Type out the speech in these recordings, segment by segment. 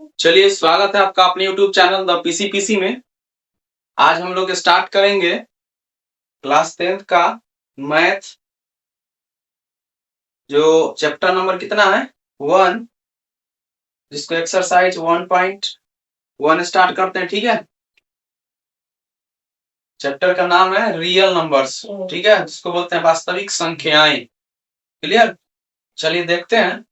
चलिए, स्वागत है आपका अपने YouTube चैनल द पीसी में। आज हम लोग स्टार्ट करेंगे क्लास 10th का मैथ, जो चैप्टर नंबर कितना है 1, जिसको एक्सरसाइज 1.1 स्टार्ट करते हैं। ठीक है, चैप्टर का नाम है रियल नंबर्स। ठीक है, जिसको बोलते हैं वास्तविक संख्याएं। क्लियर? चलिए देखते हैं।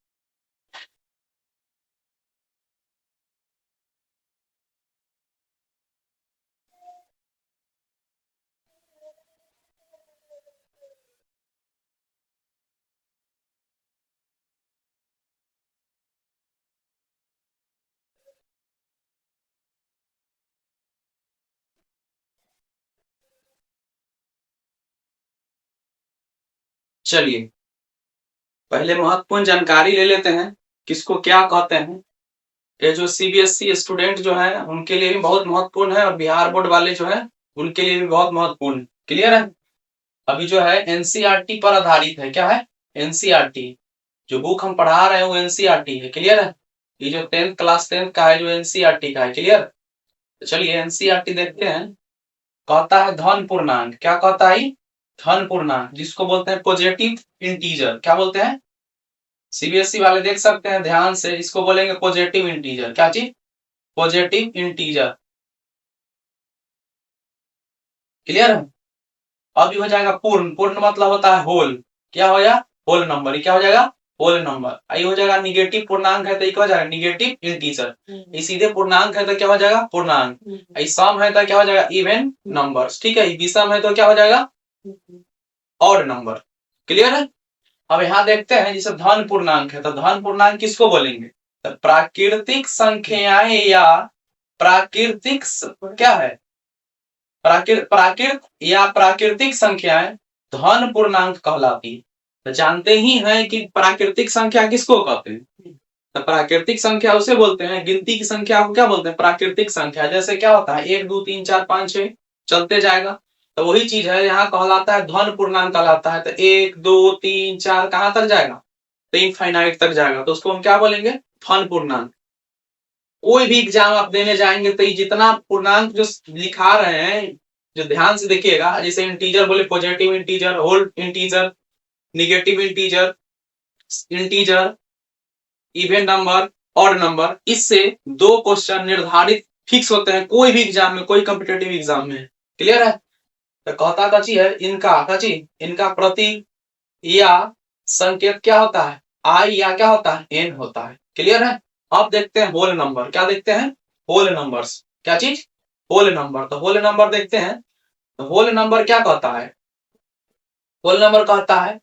चलिए पहले महत्वपूर्ण जानकारी ले लेते हैं, किसको क्या कहते हैं। ये जो सीबीएसई स्टूडेंट जो है उनके लिए भी बहुत महत्वपूर्ण है, और बिहार बोर्ड वाले जो है उनके लिए भी बहुत महत्वपूर्ण है। क्लियर है? अभी जो है एनसीईआरटी पर आधारित है। क्या है? एनसीईआरटी। जो बुक हम पढ़ा रहे हैं वो एनसीईआरटी है। क्लियर है? ये जो क्लास 10th का है जो एनसीईआरटी का है। क्लियर? तो चलिए एनसीईआरटी देखते हैं। कहता है धन पूर्णांक। क्या कहता है? धन पूर्णांक, जिसको बोलते हैं पॉजिटिव इंटीजर। क्या बोलते हैं? सीबीएसई वाले देख सकते हैं ध्यान से, इसको बोलेंगे पॉजिटिव इंटीजर। क्या चीज? Positive integer. क्लियर है? अब ये हो जाएगा पूर्ण। पूर्ण मतलब होता है होल। क्या हो जाएगा? Whole number. ये क्या हो जाएगा? Whole number. ये हो जाएगा निगेटिव पूर्णांक है तो ये क्या हो जाएगा? Negative integer. ये सीधे पूर्णांक है तो क्या हो जाएगा? पूर्णांक। ये सम है तो क्या हो जाएगा? Even numbers. ठीक है, ये विषम है तो क्या हो जाएगा? Odd number. क्लियर है? अब यहाँ देखते हैं, जैसे धन पूर्णांक है तो धन पूर्णांक किसको बोलेंगे? तो प्राकृतिक संख्याएं या प्राकृतिक क्या है? प्राकृत या प्राकृतिक संख्याएं धन पूर्णांक कहलाती है। तो जानते ही हैं कि प्राकृतिक संख्या किसको कहते हैं। तो प्राकृतिक संख्या उसे बोलते हैं, गिनती की संख्या को क्या बोलते हैं? प्राकृतिक संख्या। जैसे क्या होता है 1 2 3 4 5 6 चलते जाएगा, तो वही चीज है यहाँ कहलाता है धन पूर्णांक कहलाता है। तो 1 2 3 4 कहां तक जाएगा? तो इनफाइनाइट तक जाएगा, तो उसको हम क्या बोलेंगे? धन पूर्णांक। कोई भी एग्जाम आप देने जाएंगे तो ये जितना पूर्णांक जो लिखा रहे हैं, जो ध्यान से देखिएगा, जैसे इंटीजर बोले positive integer, whole integer, negative integer, integer, even number, odd number, इससे दो क्वेश्चन निर्धारित फिक्स होते हैं कोई भी एग्जाम में, कोई कॉम्पिटेटिव एग्जाम में। क्लियर है? तो कहता कची है इनका कची, इनका प्रतीक या संकेत क्या होता है? आई या क्या होता है? एन होता है। क्लियर है? अब देखते हैं होल नंबर। क्या देखते हैं? Whole numbers. क्या चीज? Whole number. तो होल नंबर देखते हैं। तो होल नंबर क्या कहता है? होल नंबर कहता है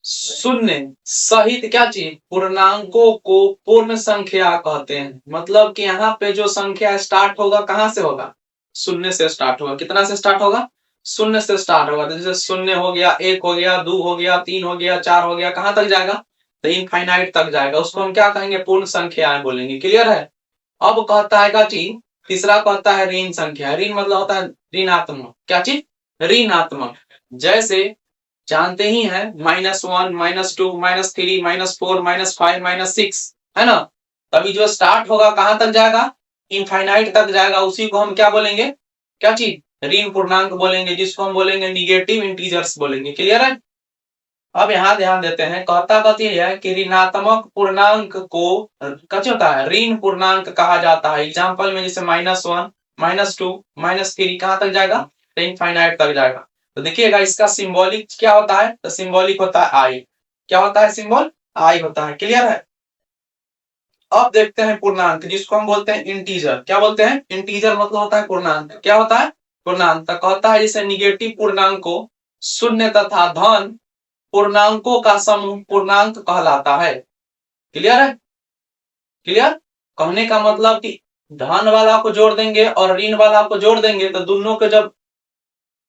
शून्य सहित क्या चीज? पूर्णांकों को पूर्ण संख्या कहते हैं। मतलब कि यहाँ पे जो संख्या स्टार्ट होगा कहां से होगा? शून्य से स्टार्ट होगा। कितना से स्टार्ट होगा? शून्य से स्टार्ट होगा। तो जैसे शून्य हो गया, 1 हो गया, 2 हो गया, 3 हो गया, 4 हो गया, कहां तक जाएगा? तो इनफाइनाइट तक जाएगा। उसको हम क्या कहेंगे? पूर्ण संख्याएं बोलेंगे। क्लियर है? अब कहता है क्या चीज? तीसरा कहता है ऋण संख्या। ऋण मतलब होता है ऋणात्मक। क्या चीज? ऋणात्मक। जैसे जानते ही हैं -1 -2 -3 -4 -5 -6, है ना? तभी जो स्टार्ट होगा कहां तक जाएगा? इनफाइनाइट तक जाएगा। उसी को हम क्या बोलेंगे? क्या चीज? ऋण पूर्णांक बोलेंगे, जिसको हम बोलेंगे निगेटिव इंटीजर्स बोलेंगे। क्लियर है? अब यहाँ ध्यान देते हैं, कहता कथी है कि ऋणात्मक पूर्णांक को कथी होता है? ऋण पूर्णांक कहा जाता है। एग्जाम्पल में जैसे -1 -2 -3 कहां तक जाएगा? तो इनफाइनाइट तक जाएगा। तो देखिएगा इसका सिंबॉलिक क्या होता है? तो सिंबॉलिक होता है आई। क्या होता है? सिंबल आई होता है। क्लियर है? अब देखते हैं पूर्णांक, जिसको हम बोलते हैं इंटीजर। क्या बोलते हैं? इंटीजर मतलब होता है पूर्णांक। क्या होता है? पूर्णांक। तो कहता है जैसे निगेटिव पूर्णांक को शून्य तथा धन पूर्णांकों का समूह पूर्णांक कहलाता है। क्लियर है? क्लियर? कहने का मतलब कि धन वाला को जोड़ देंगे और ऋण वाला को जोड़ देंगे तो दोनों को जब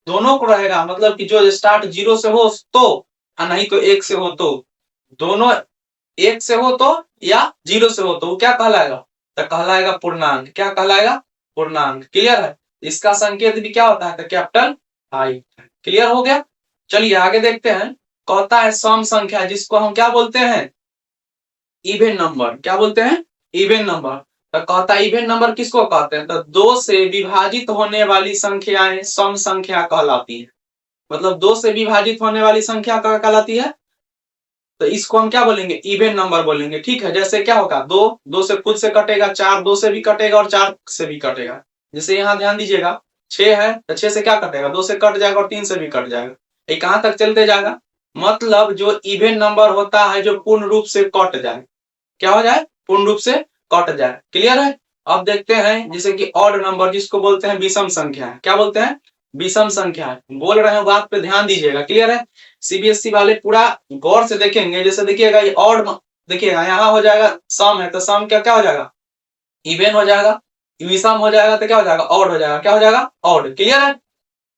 दोनों को रहेगा, मतलब कि जो स्टार्ट 0 से हो तो, नहीं तो 1 से हो तो, दोनों 1 से हो तो या 0 से हो तो वो क्या कहलाएगा? तो कहलाएगा पूर्णांक। क्या कहलाएगा? पूर्णांक। क्लियर है? इसका संकेत भी क्या होता है? तो कैपिटल आई। क्लियर हो गया? चलिए आगे देखते हैं। कहता है सम संख्या, जिसको हम क्या बोलते हैं? Even number. क्या बोलते हैं? Even number. तो कहता है इवन नंबर किसको कहते हैं? तो 2 से विभाजित होने वाली संख्याएं सम संख्या कहलाती है। मतलब 2 से विभाजित होने वाली संख्या कहलाती है, तो इसको हम क्या बोलेंगे? इवन नंबर बोलेंगे। ठीक है, जैसे क्या होगा? 2 से खुद से कटेगा, 4 2 से भी कटेगा और 4 से भी कटेगा। जैसे यहाँ ध्यान दीजिएगा 6 है तो 6 से क्या कटेगा? 2 से कट जाएगा और 3 से भी कट जाएगा। ये कहां तक चलते जाएगा? मतलब जो इवन नंबर होता है जो पूर्ण रूप से कट जाए, क्या हो जाए? पूर्ण रूप से कट जाए। क्लियर है? अब देखते हैं जैसे कि ऑड नंबर जिसको बोलते हैं विषम संख्या। क्या बोलते हैं? विषम संख्या। बोल रहे हैं, बात पे ध्यान दीजिएगा। क्लियर है? सीबीएसई वाले पूरा गौर से देखेंगे। जैसे देखिएगा ये ऑड, देखिएगा यहाँ हो जाएगा सम है तो सम क्या हो जाएगा? इवन हो जाएगा। विषम हो जाएगा तो क्या हो जाएगा? ऑड हो जाएगा। क्या हो जाएगा? ऑड। क्लियर है?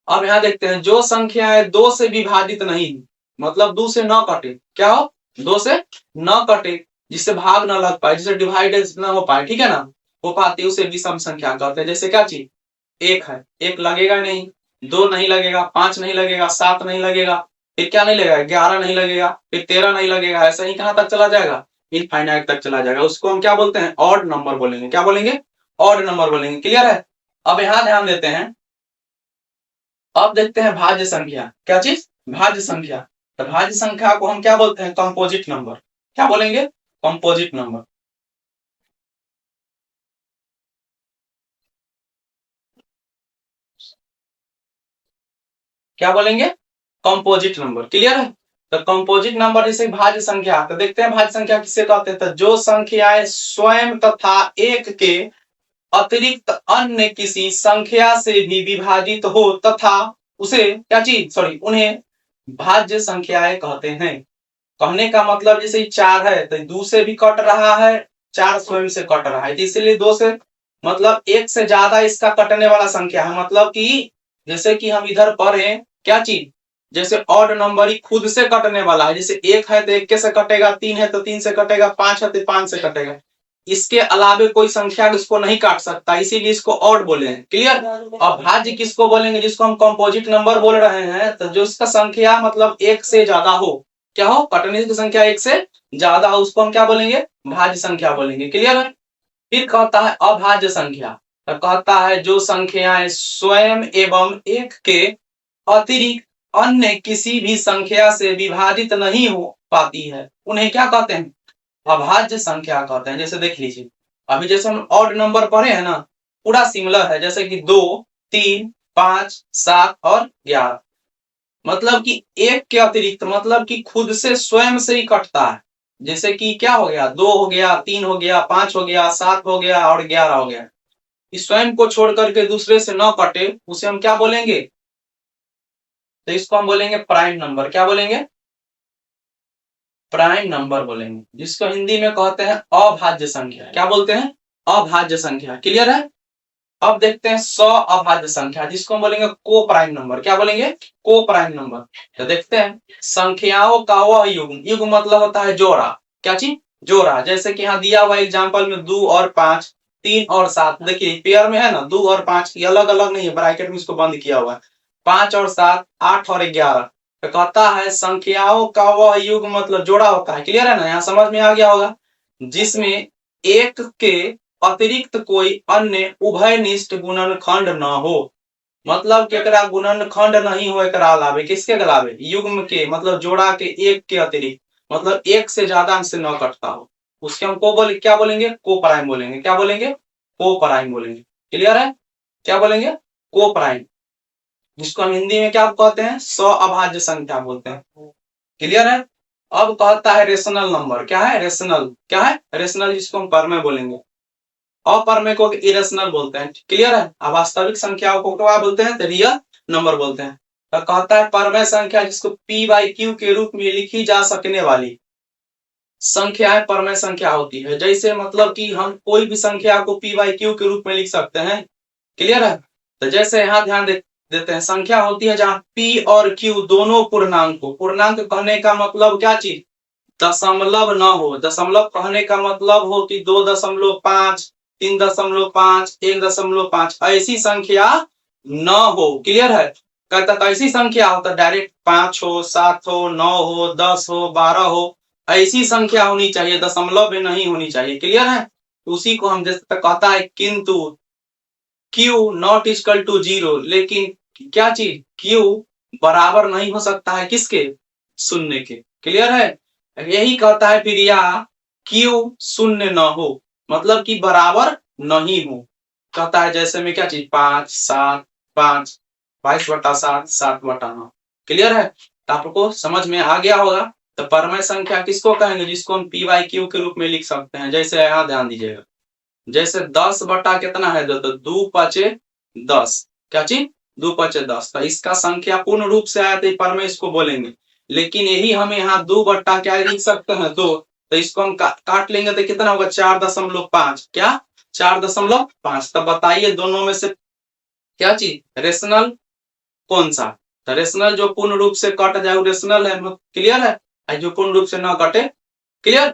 अब यहाँ देखते हैं जो संख्याएं 2 से विभाजित नहीं, मतलब 2 से न कटे, क्या हो? 2 से न कटे, जिससे भाग न लग पाए, जिससे डिवाइड न हो पाए, ठीक है ना, हो पाती उसे विषम संख्या कहते हैं। जैसे क्या चीज? 1 है, 1 लगेगा नहीं, 2 नहीं लगेगा, 5 नहीं लगेगा, 7 नहीं लगेगा, फिर क्या नहीं लगेगा? 11 नहीं लगेगा, फिर 13 नहीं लगेगा। ऐसा ही कहां तक चला जाएगा? इनफाइनाइट तक चला जाएगा। उसको हम क्या बोलते हैं? ऑड नंबर बोलेंगे। क्या बोलेंगे? ऑड नंबर बोलेंगे। क्लियर है? अब यहाँ ध्यान देते हैं, अब देखते हैं भाज्य संख्या। क्या चीज? भाज्य संख्या। तो भाज्य संख्या को हम क्या बोलते हैं? Composite number. क्या बोलेंगे? Composite number. क्या बोलेंगे? Composite number. क्लियर है? तो कंपोजिट नंबर जैसे भाज्य संख्या, तो देखते हैं भाज्य संख्या किसे कहते हैं? तो जो संख्याएं स्वयं तथा एक के अतिरिक्त अन्य किसी संख्या से भी विभाजित हो तथा उसे क्या चीज, सॉरी, उन्हें भाज्य संख्याएं कहते हैं। कहने का मतलब जैसे 4 है तो 2 से भी कट रहा है, 4 स्वयं से कट रहा है, इसीलिए 2 से मतलब 1 से ज्यादा इसका कटने वाला संख्या है। मतलब कि जैसे कि हम इधर पढ़े क्या चीज, जैसे ऑड नंबर ही खुद से कटने वाला है। जैसे 1 है तो 1 के से कटेगा, 3 है तो 3 से कटेगा, 5 है तो 5 से कटेगा। इसके अलावे कोई संख्या इसको नहीं काट सकता, इसीलिए इसको ऑड बोले हैं। क्लियर? और भाज्य किसको बोलेंगे? जिसको हम कंपोजिट नंबर बोल रहे हैं, तो जो इसका संख्या मतलब 1 से ज्यादा हो, क्या हो? कटने की संख्या 1 से ज्यादा हो, उसको हम क्या बोलेंगे? भाज्य संख्या बोलेंगे। क्लियर है? फिर कहता है अभाज्य संख्या। तो कहता है जो संख्याएं स्वयं एवं एक के अतिरिक्त अन्य किसी भी संख्या से विभाजित नहीं हो पाती है, उन्हें क्या कहते हैं? अभाज्य संख्या कहते हैं। जैसे देख लीजिए, अभी जैसे हम ऑड नंबर पढ़े हैं ना, पूरा सिमिलर है। जैसे कि 2 3 5 7 और 11, मतलब कि एक के अतिरिक्त, मतलब कि खुद से स्वयं से ही कटता है। जैसे कि क्या हो गया? 2 हो गया, 3 हो गया, 5 हो गया, 7 हो गया और 11 हो गया। इस स्वयं को छोड़ करके दूसरे से न कटे, उसे हम क्या बोलेंगे? तो इसको हम बोलेंगे प्राइम नंबर। क्या बोलेंगे? प्राइम नंबर बोलेंगे, जिसको हिंदी में कहते हैं अभाज्य संख्या। क्या बोलते हैं? अभाज्य संख्या। क्लियर है? अब देखते हैं सौ अभाज्य संख्या, जिसको हम बोलेंगे को प्राइम नंबर। क्या बोलेंगे? को प्राइम नंबर। तो देखते हैं संख्याओं का वह युग्म, युग्म मतलब होता है जोड़ा। क्या चीज? जोड़ा। जैसे कि यहाँ दिया हुआ एग्जांपल में 2 और 5, 3 और 7, देखिए पेयर में है ना, 2 और 5 की अलग अलग नहीं है, ब्रैकेट में इसको बंद किया हुआ है। 5 और 7, 8 और 11। तो कहता है संख्याओं का वह युग्म मतलब जोड़ा होता है। क्लियर है ना? यहाँ समझ में आ गया होगा। जिसमें एक के अतिरिक्त कोई अन्य उभयनिष्ठ गुणनखंड न हो, मतलब केकरा गुणनखंड नहीं हो एकरा अलावे, किसके अलावे? युग्म के, मतलब जोड़ा के एक के अतिरिक्त, मतलब एक से ज्यादा से न कटता हो, उसके हम को बोले क्या बोलेंगे? को प्राइम बोलेंगे। क्या बोलेंगे? को प्राइम बोलेंगे। क्लियर है? क्या बोलेंगे? को प्राइम, जिसको हम हिंदी में क्या कहते हैं? सौ अभाज्य संख्या बोलते हैं। क्लियर है? अब कहता है रेशनल नंबर। क्या है? रेशनल। क्या है? रेशनल, जिसको हम परमेय बोलेंगे। अपरमेय को इरेशनल बोलते हैं। क्लियर है? वास्तविक संख्याओं को क्या बोलते हैं? तो रियल नंबर बोलते हैं। तो कहता है परमेय संख्या जिसको पी बाई क्यू के रूप में लिखी जा सकने वाली संख्याएं परमेय संख्या होती है। जैसे मतलब कि हम कोई भी संख्या को पी बाई क्यू के रूप में लिख सकते हैं। क्लियर है? तो जैसे यहाँ ध्यान देते हैं, संख्या होती है जहाँ पी और क्यू दोनों पूर्णांक हो। पूर्णांक कहने का मतलब क्या चीज? दशमलव न हो। दशमलव कहने का मतलब हो कि 2.5, 3.5, 1.5, ऐसी संख्या न हो। क्लियर है? कहता ऐसी संख्या हो तो डायरेक्ट 5 हो, 7 हो, 9 हो, 10 हो, 12 हो, ऐसी संख्या होनी चाहिए, दशमलव में नहीं होनी चाहिए। क्लियर है? उसी को हम जैसे कहता है किंतु क्यू नॉट इक्वल टू 0, लेकिन क्या चीज क्यू बराबर नहीं हो सकता है किसके, शून्य के। क्लियर है, यही कहता है फिर या क्यू शून्य न हो, मतलब कि बराबर नहीं हो। कहता है जैसे में क्या चीज 5 7 5 22/7 7/9। क्लियर है, तो आपको समझ में आ गया होगा। तो परमेय संख्या किसको कहेंगे, जिसको हम पी बाई क्यू के रूप में लिख सकते हैं। जैसे यहाँ ध्यान दीजिएगा, जैसे 10 बटा कितना है, तो 2 5 10, क्या चीज 2 5 10, तो इसका संख्या पूर्ण रूप से आया तो परमेय इसको बोलेंगे। लेकिन यही हम यहाँ 2 बटा क्या लिख सकते हैं, 2, तो इसको हम काट लेंगे तो कितना होगा 4.5, क्या 4.5। तब बताइए दोनों में से क्या चीज रेशनल कौन सा, तो रेशनल जो पूर्ण रूप से कट जाए वो रेशनल है। क्लियर है, जो पूर्ण रूप से न कटे। क्लियर,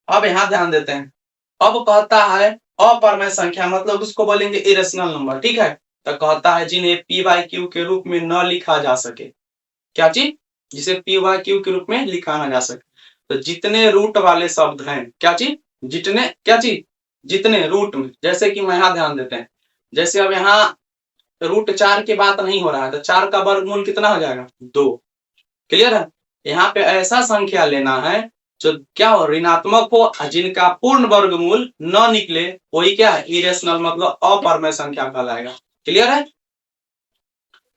अब यहाँ ध्यान देते हैं। अब कहता है अपरमेय संख्या, मतलब उसको बोलेंगे इरेशनल नंबर। ठीक है, तो कहता है जिन्हें पी बाई क्यू के रूप में न लिखा जा सके, क्या चीज, जिसे पी बाई क्यू के रूप में लिखा ना जा सके। तो जितने रूट वाले शब्द हैं, क्या चीज जितने, क्या चीज जितने रूट में, जैसे कि मैं यहाँ ध्यान देते हैं, जैसे अब यहाँ √4 की बात नहीं हो रहा है, तो 4 का वर्गमूल कितना हो जाएगा 2। क्लियर है, यहाँ पे ऐसा संख्या लेना है जो क्या हो ऋणात्मक हो, जिनका पूर्ण वर्गमूल न निकले, वही क्या है इरेशनल, मतलब अपरमेय संख्या कहलाएगा। क्लियर है,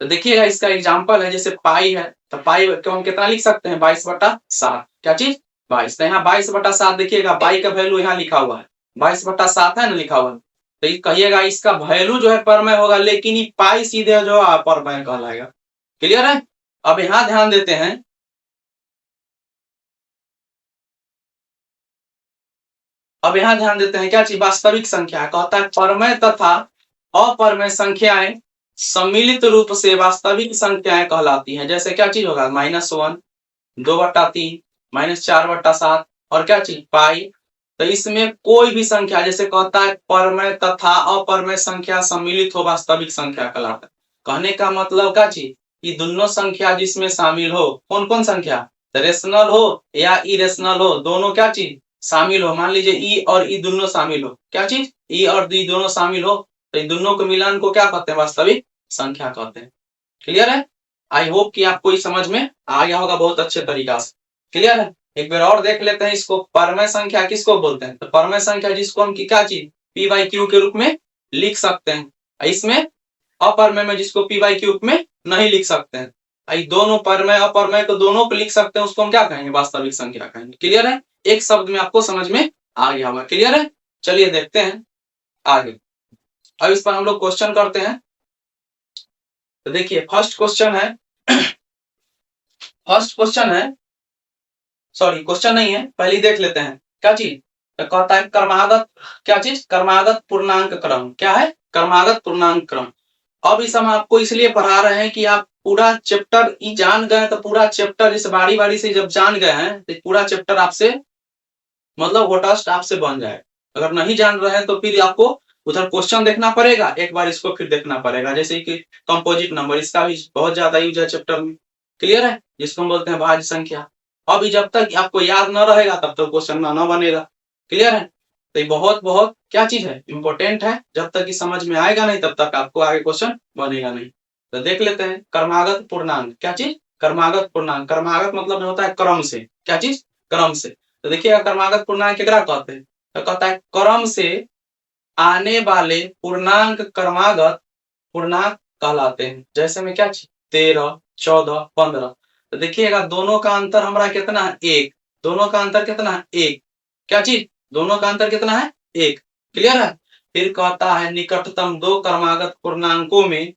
तो देखिएगा इसका एग्जांपल है, जैसे पाई है, तो पाई को हम कितना लिख सकते हैं 22/7, क्या चीज 22। तो यहाँ 22/7 देखिएगा, पाई का वैल्यू यहाँ लिखा हुआ है 22/7 है ना लिखा हुआ है, तो कहिएगा इसका वैल्यू जो है परमेय होगा, लेकिन ये पाई सीधे जो अपरमेय कहलाएगा। क्लियर है, अब यहाँ ध्यान देते हैं, अब यहाँ ध्यान देते हैं क्या चीज वास्तविक संख्या, कहता है परमेय तथा अपरमेय संख्याएं सम्मिलित रूप से वास्तविक संख्याएं कहलाती हैं। जैसे क्या चीज होगा -1 2/3 -4/7 और क्या चीज पाई। तो इसमें कोई भी संख्या, जैसे कहता है परमेय तथा अपरमेय संख्या सम्मिलित हो वास्तविक संख्या कहलाता है। कहने का मतलब क्या चीज, ये दोनों संख्या जिसमें शामिल हो, कौन कौन संख्या, रेशनल हो या इरेशनल हो, दोनों क्या चीज शामिल हो। मान लीजिए ई और ई दोनों शामिल हो, क्या चीज ई और ई दोनों शामिल हो, तो इन दोनों के मिलान को क्या कहते हैं वास्तविक संख्या कहते हैं। क्लियर है, आई होप कि आपको ये समझ में आ गया होगा बहुत अच्छे तरीका से। क्लियर है, एक बार और देख लेते हैं इसको, परमेय संख्या किसको बोलते हैं, तो परमेय संख्या जिसको हम क्या चीज पी बाई क्यू के रूप में लिख सकते हैं। इसमें अपरमेय में जिसको पी बाई क्यू में नहीं लिख सकते हैं, दोनों परमेय अपरमेय को दोनों को लिख सकते हैं, उसको हम क्या कहेंगे वास्तविक संख्या कहेंगे। क्लियर है, एक शब्द में आपको समझ में आ गया होगा। क्लियर है, चलिए देखते हैं आगे। अब इस पर हम लोग क्वेश्चन करते हैं। तो देखिए फर्स्ट क्वेश्चन है सॉरी क्वेश्चन नहीं है, पहले ही देख लेते हैं क्या चीज। तो कहता है क्रमागत, क्या चीज क्रमागत पूर्णांक क्रम, क्या है क्रमागत पूर्णांक क्रम। अब इस हम आपको इसलिए पढ़ा रहे हैं कि आप पूरा चैप्टर ही जान गए, तो पूरा चैप्टर इस बारी बारी से जब जान गए हैं तो पूरा चैप्टर आपसे मतलब होटस्ट आपसे बन जाए। अगर नहीं जान रहे हैं तो फिर आपको उधर क्वेश्चन देखना पड़ेगा, एक बार इसको फिर देखना पड़ेगा। जैसे कि कंपोजिट नंबर, इसका भी बहुत ज्यादा यूज है चैप्टर में। क्लियर है, जिसको हम बोलते हैं भाज्य संख्या। अभी जब तक आपको याद न रहेगा तब तक क्वेश्चन ना बनेगा। क्लियर है, तो ये बहुत बहुत क्या चीज है इंपॉर्टेंट है, जब तक ये समझ में आएगा नहीं तब तक आपको आगे क्वेश्चन बनेगा नहीं। तो देख लेते हैं क्रमागत पूर्णांक, क्या चीज क्रमागत पूर्णांक। क्रमागत मतलब होता है क्रम से, क्या चीज क्रम से। तो देखिएगा क्रमागत पूर्णांक क्या कहते हैं, तो कहता है क्रम से आने वाले पूर्णांक क्रमागत पूर्णांक कहलाते हैं। जैसे में क्या 13 14 15। तो देखिएगा दोनों का अंतर हमारा कितना है 1, दोनों का अंतर कितना है 1, क्या चीज दोनों का अंतर कितना है 1। क्लियर है, फिर कहता है निकटतम दो क्रमागत पूर्णांकों में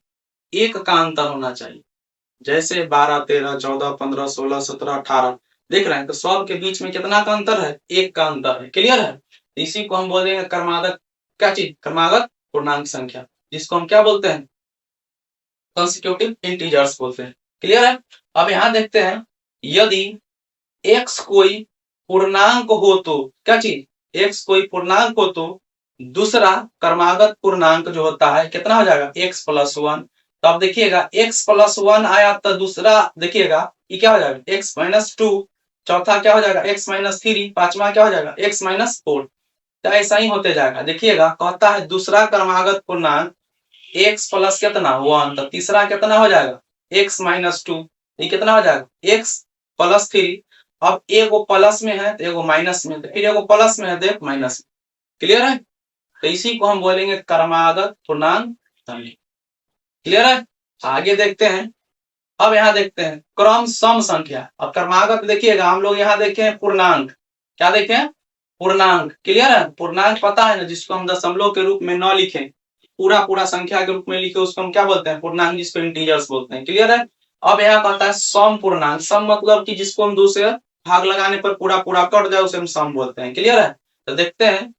1 का अंतर होना चाहिए। जैसे 12 13 14 15 16 17 18 देख रहे हैं, तो सब के बीच में कितना का अंतर है 1 का अंतर है। क्लियर है, इसी को हम बोलेंगे क्रमागत, क्या चीज क्रमागत पूर्णांक संख्या, जिसको हम क्या बोलते हैं कंसेक्यूटिव इंटीजर्स बोलते हैं। क्लियर है, अब यहाँ देखते हैं यदि x कोई पूर्णांक हो तो, क्या चीज x कोई पूर्णांक हो तो दूसरा क्रमागत पूर्णांक जो होता है कितना हो जाएगा x + 1। तो अब देखिएगा x + 1 आया तो दूसरा देखिएगा ये क्या हो जाएगा x - 2, चौथा क्या हो जाएगा x - 3, पांचवा क्या हो जाएगा x - 4। तो ऐसा ही होते जाएगा। देखिएगा कहता है दूसरा क्रमागत पूर्णांक x प्लस कितना 1, तो तीसरा कितना हो जाएगा x माइनस 2, ये कितना हो जाएगा x प्लस 3। अब एगो प्लस में है तो एगो माइनस में, तो फिर एगो प्लस में है तो एक माइनस में। क्लियर है? तो इसी को हम बोलेंगे क्रमागत पूर्णांक संख्या। क्लियर है? आगे देखते हैं। अब यहाँ देखते हैं क्रम सम संख्या। अब क्रमागत देखिएगा हम लोग यहाँ देखे हैं पूर्णांक, क्या देखे हैं पूर्णांक। क्लियर है? पूर्णांक पता है ना, जिसको हम दशमलव के रूप में न लिखें, पूरा पूरा संख्या के रूप में लिखे, उसको हम क्या बोलते हैं पूर्णांक, जिसको इंटीजर्स बोलते हैं। क्लियर है? अब यहाँ कहता है सम पूर्णांक। सम मतलब कि जिसको हम 2 से भाग लगाने पर पूरा पूरा कट जाए उसे हम सम बोलते हैं। क्लियर है? तो देखते हैं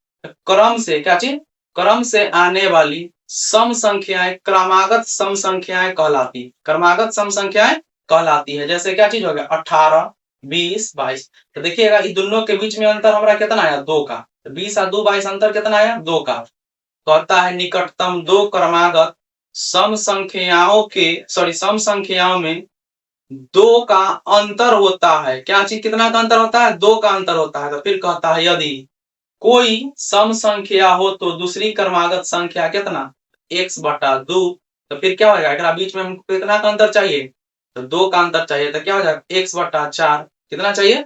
क्रम से क्या चीज, क्रम से आने वाली सम संख्याएं क्रमागत सम संख्याएं कहलाती। क्रमागत सम संख्याएं कहलाती है। जैसे क्या चीज हो गया 18, 20, 22। तो देखिएगा इन दोनों के बीच में अंतर हमारा कितना आया 2 का। 20 और 2, 22 अंतर कितना आया 2 का। कहता है निकटतम 2 क्रमागत सम संख्याओं में 2 का अंतर होता है। क्या चीज कितना का अंतर होता है 2 का अंतर होता है। तो फिर कहता है यदि कोई सम संख्या हो तो दूसरी क्रमागत संख्या कितना x/2। तो फिर क्या हो जाएगा बीच में हमको कितना का अंतर चाहिए तो 2 का अंतर चाहिए। तो क्या हो जाएगा x/4, कितना चाहिए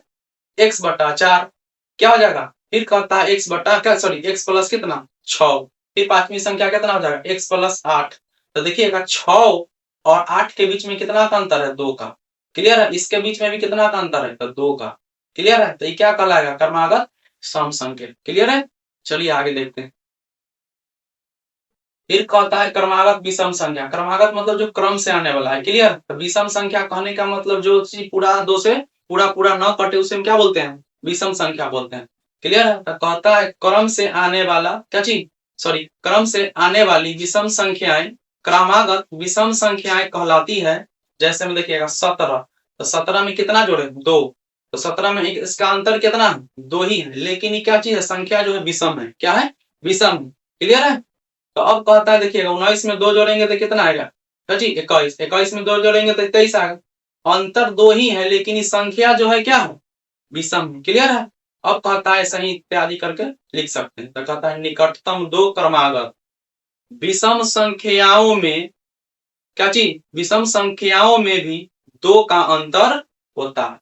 x/4। क्या हो जाएगा फिर कहता है x प्लस कितना 6। फिर पांचवी संख्या कितना हो जाएगा x प्लस 8। तो देखिएगा 6 और 8 के बीच में कितना का अंतर है 2 का। क्लियर है? इसके बीच में भी कितना का अंतर है तो 2 का। क्लियर है? तो ये क्या कहलाएगा क्रमागत सम संख्या। क्लियर है? चलिए आगे देखते हैं। फिर कहता है क्रमागत विषम संख्या। क्रमागत मतलब जो क्रम से आने वाला है। क्लियर? तो विषम संख्या कहने का मतलब जो चीज पूरा 2 से पूरा पूरा न कटे उसे हम क्या बोलते हैं विषम संख्या बोलते हैं। क्लियर है? तो कहता है क्रम से आने वाला क्या चीज क्रम से आने वाली विषम संख्याएं क्रमागत विषम संख्याएं कहलाती है। जैसे में देखिएगा 17, तो 17 में कितना जोड़े 2, तो 17 में इसका अंतर कितना 2 ही है, लेकिन ये क्या चीज है संख्या जो है विषम है। क्या है विषम। क्लियर है? तो अब कहता है देखिएगा 19 में 2 जोड़ेंगे तो कितना आएगा जी 21। 21 में 2 जोड़ेंगे तो 23 आएगा। अंतर 2 ही है लेकिन इस संख्या जो है क्या है विषम है। क्लियर है? अब कहता है सही इत्यादि करके लिख सकते हैं। तो कहता है निकटतम 2 क्रमागत विषम संख्याओं में क्या चीज विषम संख्याओं में भी 2 का अंतर होता है।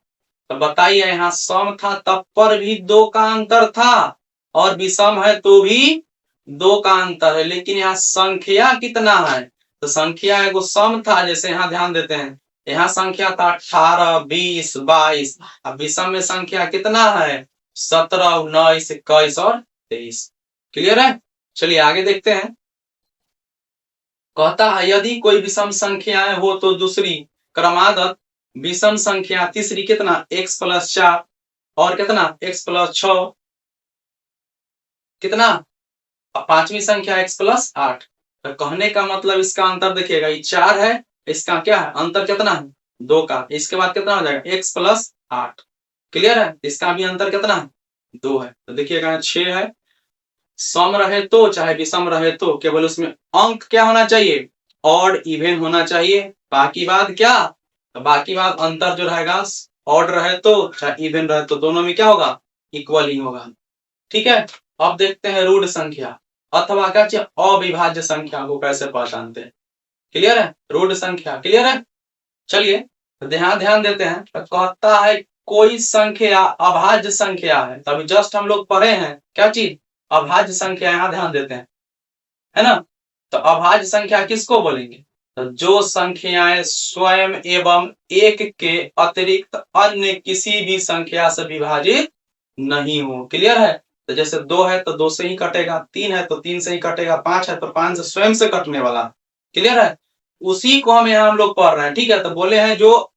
तो बताइए यहाँ सम था तब पर भी 2 का अंतर था और विषम है तो भी 2 का अंतर है, लेकिन यहाँ संख्या कितना है तो संख्या एगो सम था। जैसे यहाँ ध्यान देते हैं यहाँ संख्या था 18, 20, 22। अब विषम में संख्या कितना है 17, 19, 21 और 23। क्लियर है? चलिए आगे देखते हैं। कहता है यदि कोई विषम संख्याएं हो तो दूसरी क्रमागत विषम संख्या तीसरी कितना x प्लस 4 और कितना x प्लस 6 कितना पांचवी संख्या x प्लस 8। तो कहने का मतलब इसका अंतर देखिएगा ये 4 है, इसका क्या है अंतर कितना है 2 का। इसके बाद कितना हो जाएगा x प्लस 8। क्लियर है? इसका भी अंतर कितना है 2 है। तो देखिएगा 6 है। सम रहे तो चाहे विषम रहे तो केवल उसमें अंक क्या होना चाहिए ऑड इवन होना चाहिए। बाकी बात क्या तो बाकी बात अंतर जो रहेगा ऑड रहे तो चाहे इवन रहे तो दोनों में क्या होगा इक्वल ही होगा। ठीक है? अब देखते हैं रूढ़ संख्या अथवा क्या चाहिए अविभाज्य संख्या को कैसे पहचानते हैं। क्लियर है? रूढ़ संख्या। क्लियर है? चलिए ध्यान देते हैं। तो कहता है कोई संख्या अभाज्य संख्या है। तभी जस्ट हम लोग पढ़े हैं क्या चीज अभाज्य संख्या। यहाँ ध्यान देते हैं है ना। तो अभाज्य संख्या किसको बोलेंगे तो जो संख्याएं स्वयं एवं एक के अतिरिक्त अन्य किसी भी संख्या से विभाजित नहीं हो। क्लियर है? तो जैसे 2 है तो 2 से ही कटेगा, 3 है तो 3 से ही कटेगा, 5 है तो 5 से स्वयं से कटने वाला। क्लियर है? उसी को हम यहाँ हम लोग पढ़ रहे हैं। ठीक है? तो बोले हैं जो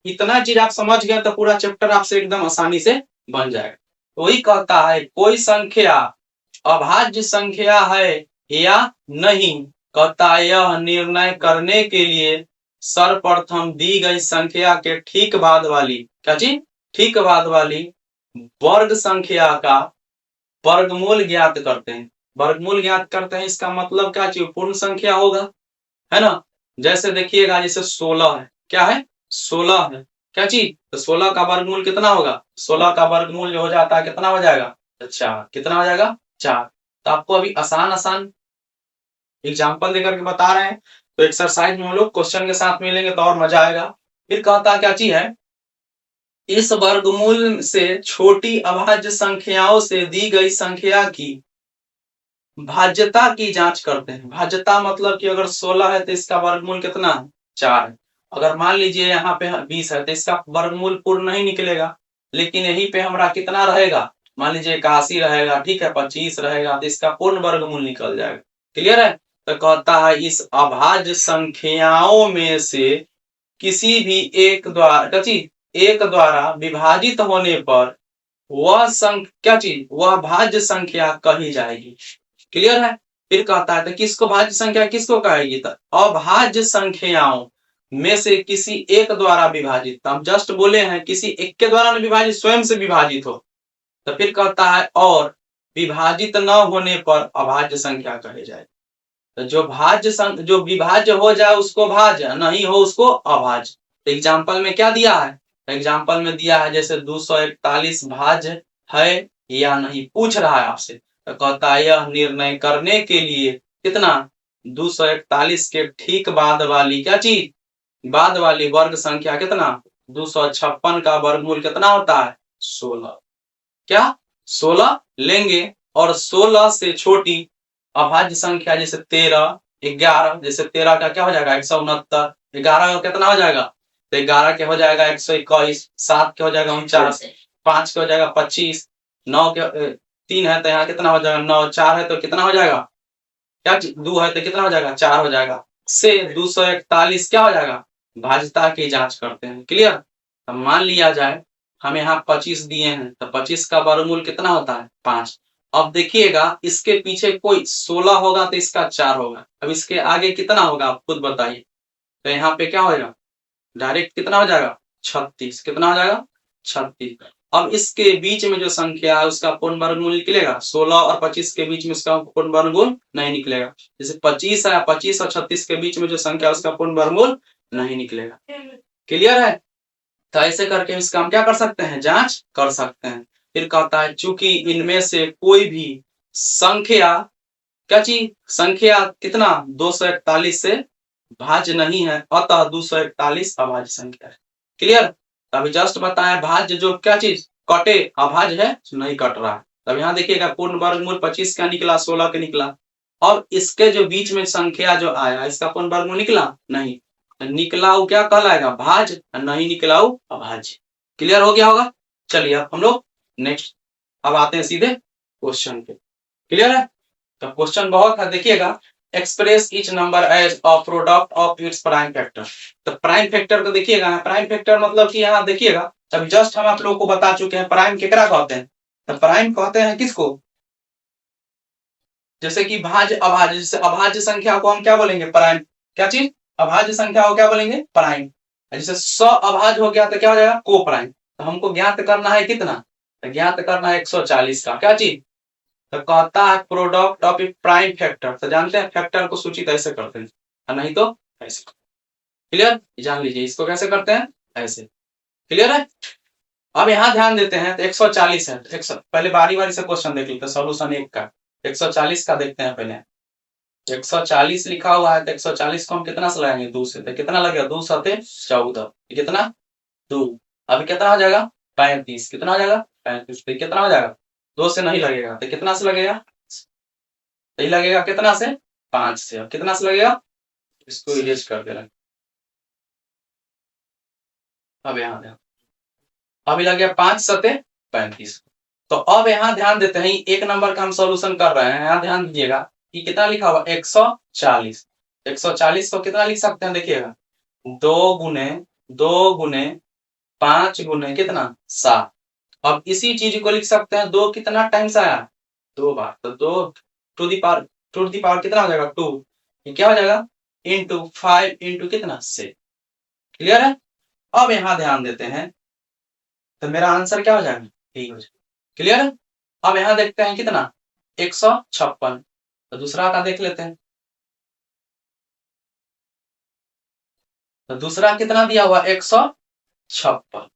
इतना चीज आप समझ गए तो पूरा चैप्टर आपसे एकदम आसानी से बन जाएगा। तो वही कहता है कोई संख्या अभाज्य संख्या है या नहीं। कहता है यह निर्णय करने के लिए सर्वप्रथम दी गई संख्या के ठीक बाद वाली क्या चीज ठीक बाद वाली वर्ग संख्या का वर्गमूल ज्ञात करते हैं। वर्गमूल ज्ञात करते हैं इसका मतलब क्या चीज पूर्ण संख्या होगा है ना। जैसे देखिएगा जैसे 16 है, क्या है 16 है क्या चीज तो 16 का वर्गमूल कितना होगा 16 का वर्गमूल जो हो जाता है कितना हो जाएगा अच्छा कितना हो जाएगा 4। तो आपको अभी आसान आसान एग्जाम्पल देकर के बता रहे हैं, तो एक्सरसाइज में हम लोग क्वेश्चन के साथ मिलेंगे तो और मजा आएगा। फिर कहता क्या चीज है, इस वर्गमूल से छोटी अभाज्य संख्याओं से दी गई संख्या की भाज्यता की जांच करते हैं। भाज्यता मतलब कि अगर 16 है तो इसका वर्गमूल कितना है, 4 है। अगर मान लीजिए यहाँ पे 20 है तो इसका वर्गमूल पूर्ण नहीं निकलेगा, लेकिन यहीं पे हमारा कितना रहेगा, मान लीजिए 81 रहेगा, ठीक है, 25 रहेगा, तो इसका पूर्ण वर्गमूल निकल जाएगा। क्लियर है। तो कहता है इस अभाज्य संख्याओं में से किसी भी एक द्वारा एक द्वारा विभाजित होने पर वह क्या चीज, वह भाज्य संख्या कही जाएगी। क्लियर है। फिर कहता है तो किसको भाज्य संख्या किसको कहेगी, तो अभाज्य संख्याओं में से किसी एक द्वारा विभाजित। तो हम जस्ट बोले हैं किसी एक के द्वारा न विभाजित, स्वयं से विभाजित हो। तो फिर कहता है और विभाजित न होने पर अभाज्य संख्या कहे जाए। तो जो विभाज्य हो जाए उसको भाज्य, नहीं हो उसको अभाज्य। तो एग्जाम्पल में क्या दिया है, एग्जाम्पल में दिया है जैसे 241 भाज्य है या नहीं, पूछ रहा है आपसे। तो कहता है यह निर्णय करने के लिए कितना, 241 के ठीक बाद वाली क्या चीज, बाद वाली वर्ग संख्या कितना, 256 का वर्गमूल कितना होता है, 16। क्या 16 लेंगे और 16 से छोटी अभाज्य संख्या जैसे 13, 11, जैसे 13 का क्या हो जाएगा 169, 11 का कितना हो जाएगा, तो 11 के हो जाएगा 121, 7 के हो जाएगा 49, 5 के हो जाएगा 25, 9 के 3 है तो यहाँ कितना हो जाएगा 9, 4 है तो कितना हो जाएगा, क्या 2 है तो कितना हो जाएगा 4 हो जाएगा, से 241 क्या हो जाएगा, भाज्यता की जांच करते हैं। क्लियर। तो मान लिया जाए हम यहाँ 25 दिए हैं तो 25 का वर्गमूल कितना होता है 5। अब देखिएगा इसके पीछे कोई 16 होगा तो इसका 4 होगा, अब इसके आगे कितना होगा आप खुद बताइए। तो यहाँ पे क्या होगा, डायरेक्ट कितना हो जाएगा 36, कितना हो जाएगा 36। अब इसके बीच में जो संख्या है उसका पूर्ण वर्गमूल निकलेगा, 16 और 25 के बीच में उसका पूर्ण वर्गमूल नहीं निकलेगा। जैसे 25 है, 25 और 36 के बीच में जो संख्या है उसका पूर्ण वर्गमूल नहीं निकलेगा। क्लियर है। तो ऐसे करके इसका हम क्या कर सकते हैं, जांच कर सकते हैं। फिर कहता है चूंकि इनमें से कोई भी संख्या क्या चीज, संख्या कितना 241 से भाज्य नहीं है, अतः 241 अभाज्य संख्या है। क्लियर। अभी जस्ट बताया भाज्य जो क्या चीज कटे, अभाज्य है नहीं कट रहा है। तब यहाँ देखिएगा पूर्ण वर्गमूल 25 का निकला, 16 का निकला। और इसके जो बीच में संख्या जो आया इसका पूर्ण वर्गमूल निकला नहीं, निकला वो क्या कहलाएगा भाज्य, नहीं निकला वो अभाज्य। क्लियर हो गया होगा। चलिए अब हम लोग नेक्स्ट अब आते हैं सीधे क्वेश्चन पे। क्लियर है। तो क्वेश्चन बहुत है, देखिएगा express each number as a product of its prime factor. तो प्राइम फैक्टर को देखिएगा, प्राइम फैक्टर मतलब कि यहाँ देखिएगा तब जस्ट हम आप लोगों को बता चुके हैं प्राइम केकरा कहते हैं। तो प्राइम कहते हैं किसको, जैसे कि भाज्य अभाज्य, जैसे अभाज्य संख्या को हम क्या बोलेंगे प्राइम, क्या चीज अभाज्य संख्या को क्या बोलेंगे प्राइम। जैसे 100 अभाज्य हो गया तो क्या हो जाएगा को प्राइम। तो हमको ज्ञात करना है कितना, तो ज्ञात करना है 140 का क्या चीज, तो कहता है product of A prime factor. तो जानते हैं फैक्टर को सूचित ऐसे करते हैं, और नहीं तो ऐसे। क्लियर, जान लीजिए इसको कैसे करते हैं ऐसे। क्लियर है। अब यहाँ ध्यान देते हैं तो 140 है तो पहले बारी बारी से क्वेश्चन देख लेते हैं, सोल्यूशन एक का 140 का देखते हैं पहले। 140 लिखा हुआ है तो 140 को हम कितना से लगाएंगे 2 से, तो कितना लगेगा 2 सते 14, कितना 2। अभी कितना हो जाएगा 35, कितना हो जाएगा 35, तो कितना हो जाएगा 2 से नहीं लगेगा तो कितना से लगेगा, यही लगेगा कितना से 5 से। अब कितना से लगेगा, इसको इरेज कर देना। अब यहाँ ध्यान, अभी लग गया 5 सते 35। तो अब यहाँ ध्यान देते हैं एक नंबर का हम सॉल्यूशन कर रहे हैं। यहाँ ध्यान दीजिएगा कि कितना लिखा हुआ 140। 140 को कितना लिख सकते हैं देखिएगा 2 गुने 2 गुने 5 गुने कितना 7। अब इसी चीज को लिख सकते हैं 2 कितना टाइम्स आया 2 बार, तो 2 टू दी पावर कितना हो जाएगा 2, ये क्या हो जाएगा इंटू 5 इंटू कितना 6। क्लियर है। अब यहाँ ध्यान देते हैं तो मेरा आंसर क्या हो जाएगा ठीक हो जाएगा। क्लियर है। अब यहाँ देखते हैं कितना 156, तो दूसरा का देख लेते हैं। तो दूसरा कितना दिया हुआ 156,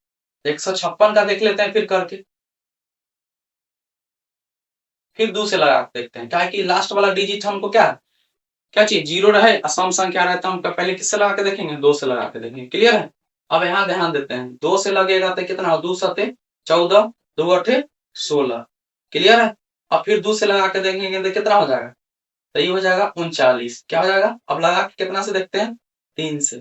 156 का देख लेते हैं फिर करके। फिर 2 से लगा के देखते हैं, क्या है कि लास्ट वाला डिजिट हमको क्या चाहिए, 0 रहे, असम संख्या रहता है, हम पहले किससे लगा के देखेंगे, 2 से लगा के देखेंगे। क्लियर है। अब यहाँ ध्यान देते हैं, 2 से लगेगा तो कितना, 2 सते 14, 2 अठे 16। क्लियर है। अब फिर 2 से लगा के देखेंगे तो कितना हो जाएगा, तो ये हो जाएगा 39। क्या हो जाएगा, अब लगा के कितना से देखते हैं, 3 से,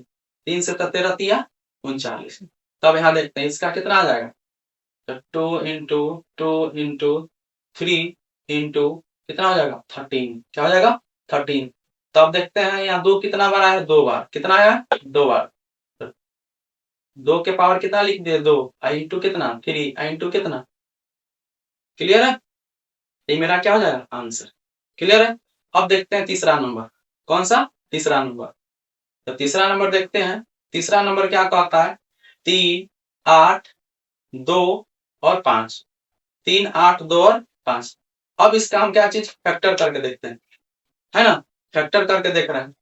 3 से तो 13 तिया 39। तब यहाँ देखते हैं इसका कितना आ जाएगा, तो 2 into 2 into 3 into कितना हो जाएगा, 13। क्या हो जाएगा, 13। तब देखते हैं यहाँ 2 कितना बार आया, 2 बार। कितना आया, 2 बार। 2 के पावर कितना लिख दिए, 2 आई इंटू कितना, 3 आई इंटू कितना। क्लियर है। ये मेरा क्या हो जाएगा, आंसर। क्लियर है। अब देखते हैं तीसरा नंबर, कौन सा, तीसरा नंबर। तो तीसरा नंबर देखते हैं, तीसरा नंबर क्या कहता है, 3, 8, 2 और 5। 3, 8, 2 और 5। अब इसका हम क्या चीज फैक्टर करके देखते हैं, है ना, फैक्टर करके देख रहे हैं।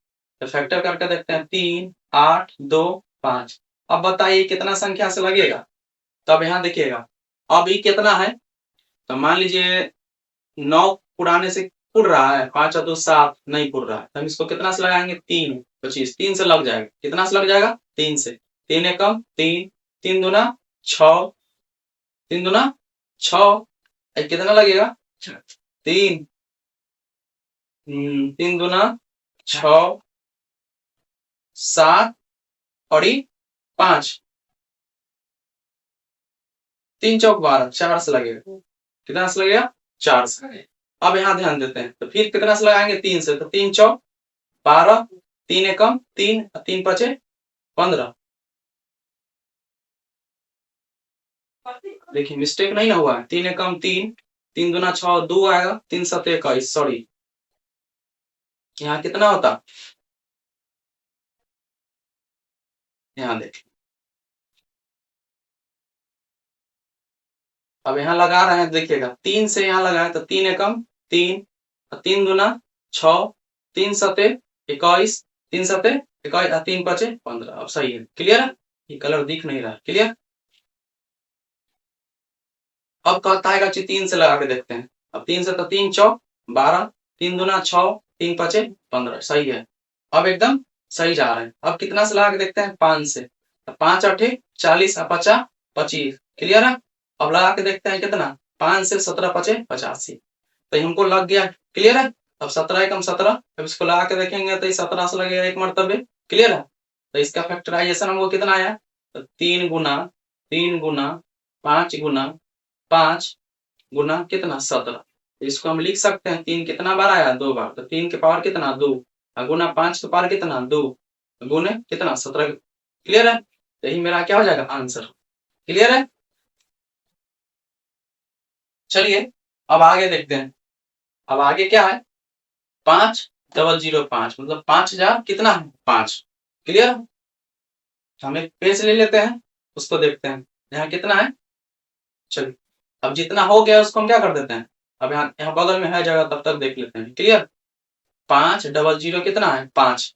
तो फैक्टर करके देखते हैं, 3, 8, 2, 5। अब बताइए कितना संख्या से लगेगा। तब यहाँ देखिएगा, अब ये कितना है, तो मान लीजिए 9 पुराने से पुर रहा है, 5 और 2 7 नहीं पुर रहा है, तो हम इसको कितना से लगाएंगे, 3, 25। 3 से लग जाएगा, कितना से लग जाएगा, 3 से। 3 एकम 3, 3 दूना 6, 3 दूना 6, कितना लगेगा, 3, 3 दूना 6, 7 और 5, 3 चौक 12, 4 से लगेगा। कितना से लगेगा, 4 से। अब यहाँ ध्यान देते हैं, तो फिर कितना से लगाएंगे, 3 से, तो 3 चौक 12, 3 एकम 3, 3 पचे 15। देखिए मिस्टेक नहीं ना हुआ है, 3 एकम 3, 3 दूना 6, 2 आएगा, 3 सते 21, सॉरी यहाँ कितना होता, यहाँ देखिए। अब यहाँ लगा रहे हैं, देखिएगा 3 से यहाँ लगाए तो 3 एकम 3, 3 दूना 6, 3 सते 21, 3 सते 21, 3 पचे 15। अब सही है। क्लियर है। ये कलर दिख नहीं रहा। क्लियर। अब कहता है 3 से लगा के देखते हैं। अब 3 से तो 3 चौक 12, 3 दूना 6, 3 पचे 15। सही है। अब एकदम सही जा रहे हैं। अब कितना से लगा के देखते हैं, 5 से, 5 अठे 40, 50 25। क्लियर है। अब लगा के देखते हैं कितना, 5 से 17 पचे 85। तो हमको लग गया। क्लियर है। अब 17 एकम 17, अब इसको लगा के देखेंगे तो 17 से लगेगा एक मरतबे। क्लियर है। तो इसका फैक्टराइजेशन हमको कितना आया, तो 3 गुना 3 गुना 5 गुना 5 गुना कितना 17। इसको हम लिख सकते हैं, 3 कितना बार आया, 2 बार, तो 3 के पावर कितना 2, गुना 5 के पावर कितना 2, गुने कितना 17। क्लियर है। यही मेरा क्या हो जाएगा, आंसर। क्लियर है। चलिए अब आगे देखते हैं। अब आगे क्या है, 5005 मतलब 5000 कितना है, 5। क्लियर। हम एक पेज ले लेते हैं, उसको देखते हैं यहाँ कितना है। चलिए अब जितना हो गया उसको हम क्या कर देते हैं, अब यहाँ यहाँ बगल में है जगह, तब तक देख लेते हैं। क्लियर। 500 कितना है, 5।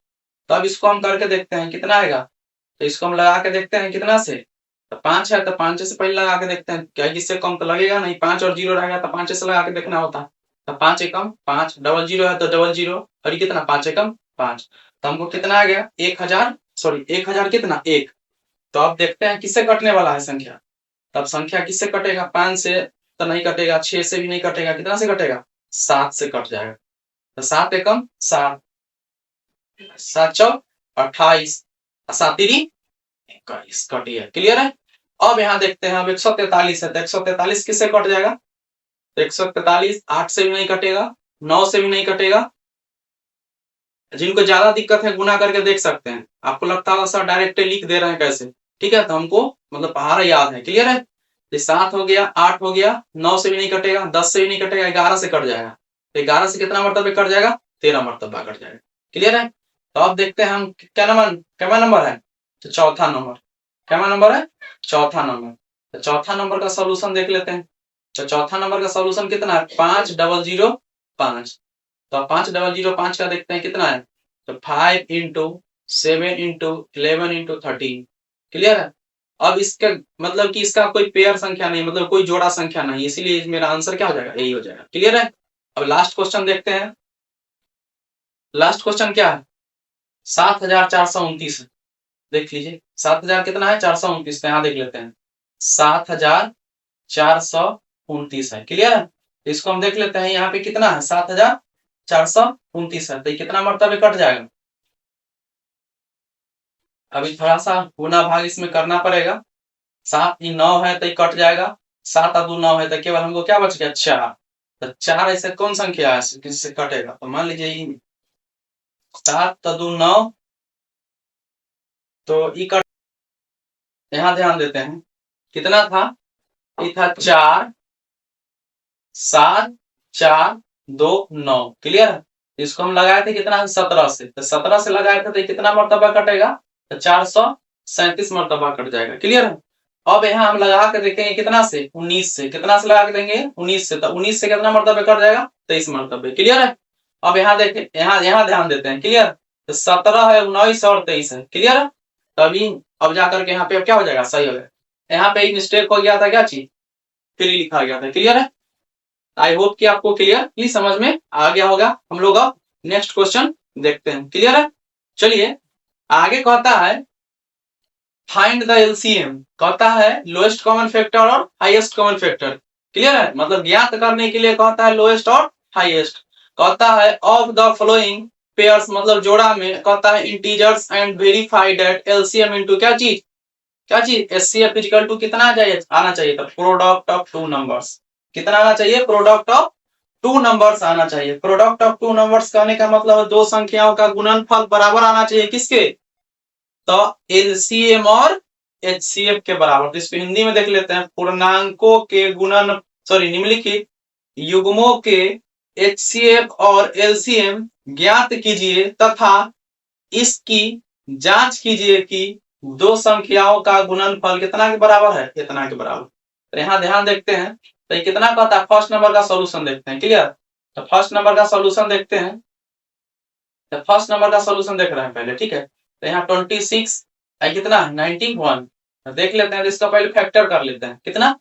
तब इसको हम करके देखते हैं कितना आएगा, तो इसको हम लगा के देखते हैं कितना से, तो 5 है, तो 5 से पहले लगा के देखते हैं, क्या इससे कम तो लगेगा नहीं, 5 और 0 रहेगा तो 5 से लगा के देखना होता है। तो 5 एकम 5, 00 है तो 00, और ये कितना 5 एकम 5, तो हमको कितना आ गया 1000, सॉरी 1000 कितना 1। तो अब देखते हैं किससे कटने वाला है संख्या। तब संख्या किससे कटेगा, 5 से तो नहीं कटेगा, 6 से भी नहीं कटेगा, कितना से कटेगा, 7 से कट जाएगा। तो 7 एकम 7, 7 चौक 28, 7 तिरी 21, कट गया। क्लियर है। अब यहाँ देखते हैं, अब 143 है तो 143 किससे कट जाएगा, तो 143 8 से भी नहीं कटेगा, 9 से भी नहीं कटेगा। जिनको ज्यादा दिक्कत है गुना करके देख सकते हैं। आपको लगता होगा सर डायरेक्ट लिख दे रहे हैं कैसे, ठीक है, तो हमको मतलब पहाड़ा याद है। क्लियर है। 7 हो गया, 8 हो गया, 9 से भी नहीं कटेगा, 10 से भी नहीं कटेगा, 11 से कट जाएगा। तो 11 से कितना मरतबे कट जाएगा, 13 मरतबा कट जाएगा। क्लियर है। तो अब देखते हैं हम क्या नंबर है, तो चौथा नंबर। क्या नंबर है, चौथा नंबर। तो चौथा नंबर का सोल्यूशन देख लेते हैं। तो चौथा नंबर का सोल्यूशन कितना है, 5005। तो 5005 का देखते हैं कितना है, तो 5 इंटू 7 इंटू 11 इंटू 13। क्लियर है। अब इसका मतलब कि इसका कोई पेयर संख्या नहीं, मतलब कोई जोड़ा संख्या नहीं, इसीलिए मेरा आंसर क्या हो जाएगा, यही हो जाएगा। क्लियर है। अब लास्ट क्वेश्चन देखते हैं। लास्ट क्वेश्चन क्या है? 7429 है। देख लीजिए 7000 कितना है, 429। यहाँ देख लेते हैं 7429 है। क्लियर है? इसको हम देख लेते हैं यहाँ पे कितना है, 7429 है। तो ये कितना मरतबे कट जाएगा? अभी थोड़ा सा गुना भाग इसमें करना पड़ेगा। 7 ही 9 है तो ये कट जाएगा। 7 और 2 9 है तो केवल हमको क्या बच गया, 4। तो 4 ऐसे कौन संख्या है किससे कटेगा? तो मान लीजिए 7 तो 2 9, तो ई कट। यहाँ ध्यान देते हैं कितना था, ये था 4 7 4 2 9। क्लियर है? इसको हम लगाए थे कितना, 17 से। तो 17 से लगाए थे तो कितना मरतबा कटेगा? तो 437 मरतबा कट जाएगा। क्लियर है? अब यहाँ हम लगा के देखेंगे कितना से, 19 से। कितना से लगा के देंगे? 19 से। तो 19 से कितना मरतबे कट जाएगा? 23 मरतबे। क्लियर है? अब यहाँ देखें, यहाँ ध्यान देते हैं। क्लियर? तो 17 है, 19 और 23 है। क्लियर है? तभी अब जाकर के यहाँ पे अब क्या हो जाएगा, सही हो जाएगा। यहाँ पे एक मिस्टेक हो गया था, क्या चीज, फ्री लिखा गया था। क्लियर है? आई होप कि आपको क्लियरली समझ में आ गया होगा। हम लोग अब नेक्स्ट क्वेश्चन देखते हैं। क्लियर है? चलिए आगे कहता है फाइंड द एलसीएम। कहता है लोएस्ट कॉमन फैक्टर और हाईएस्ट कॉमन फैक्टर। क्लियर है? मतलब ज्ञात करने के लिए कहता है लोएस्ट और हाईएस्ट। कहता है ऑफ द फॉलोइंग पेयर्स, मतलब जोड़ा में कहता है integers and verify that LCM into क्या चीज, क्या चीज, एचसीएफ इक्वल टू कितना आना चाहिए था, प्रोडक्ट ऑफ टू नंबर्स। कितना आना चाहिए? प्रोडक्ट ऑफ टू नंबर्स आना चाहिए। प्रोडक्ट ऑफ टू नंबर्स कहने का मतलब दो संख्याओं का गुणनफल बराबर आना चाहिए। किसके? तो एलसीएम और एचसीएफ के बराबर। तो इसको हिंदी में देख लेते हैं, पूर्णांकों के गुणन, सॉरी निम्नलिखित युग्मों के एचसीएफ और एलसीएम ज्ञात कीजिए तथा इसकी जांच कीजिए कि दो संख्याओं का गुणनफल कितना के बराबर है, इतना के बराबर। तो यहाँ ध्यान देखते हैं, तो ये कितना कहता है, फर्स्ट नंबर का सॉल्यूशन देखते हैं। क्लियर? तो फर्स्ट नंबर का सॉल्यूशन देखते हैं। तो फर्स्ट नंबर का सॉल्यूशन देख रहे हैं पहले। ठीक है? तो यहाँ 26 कितना 91। देख लेते हैं, तो इसका पहले फैक्टर कर लेते हैं। कितना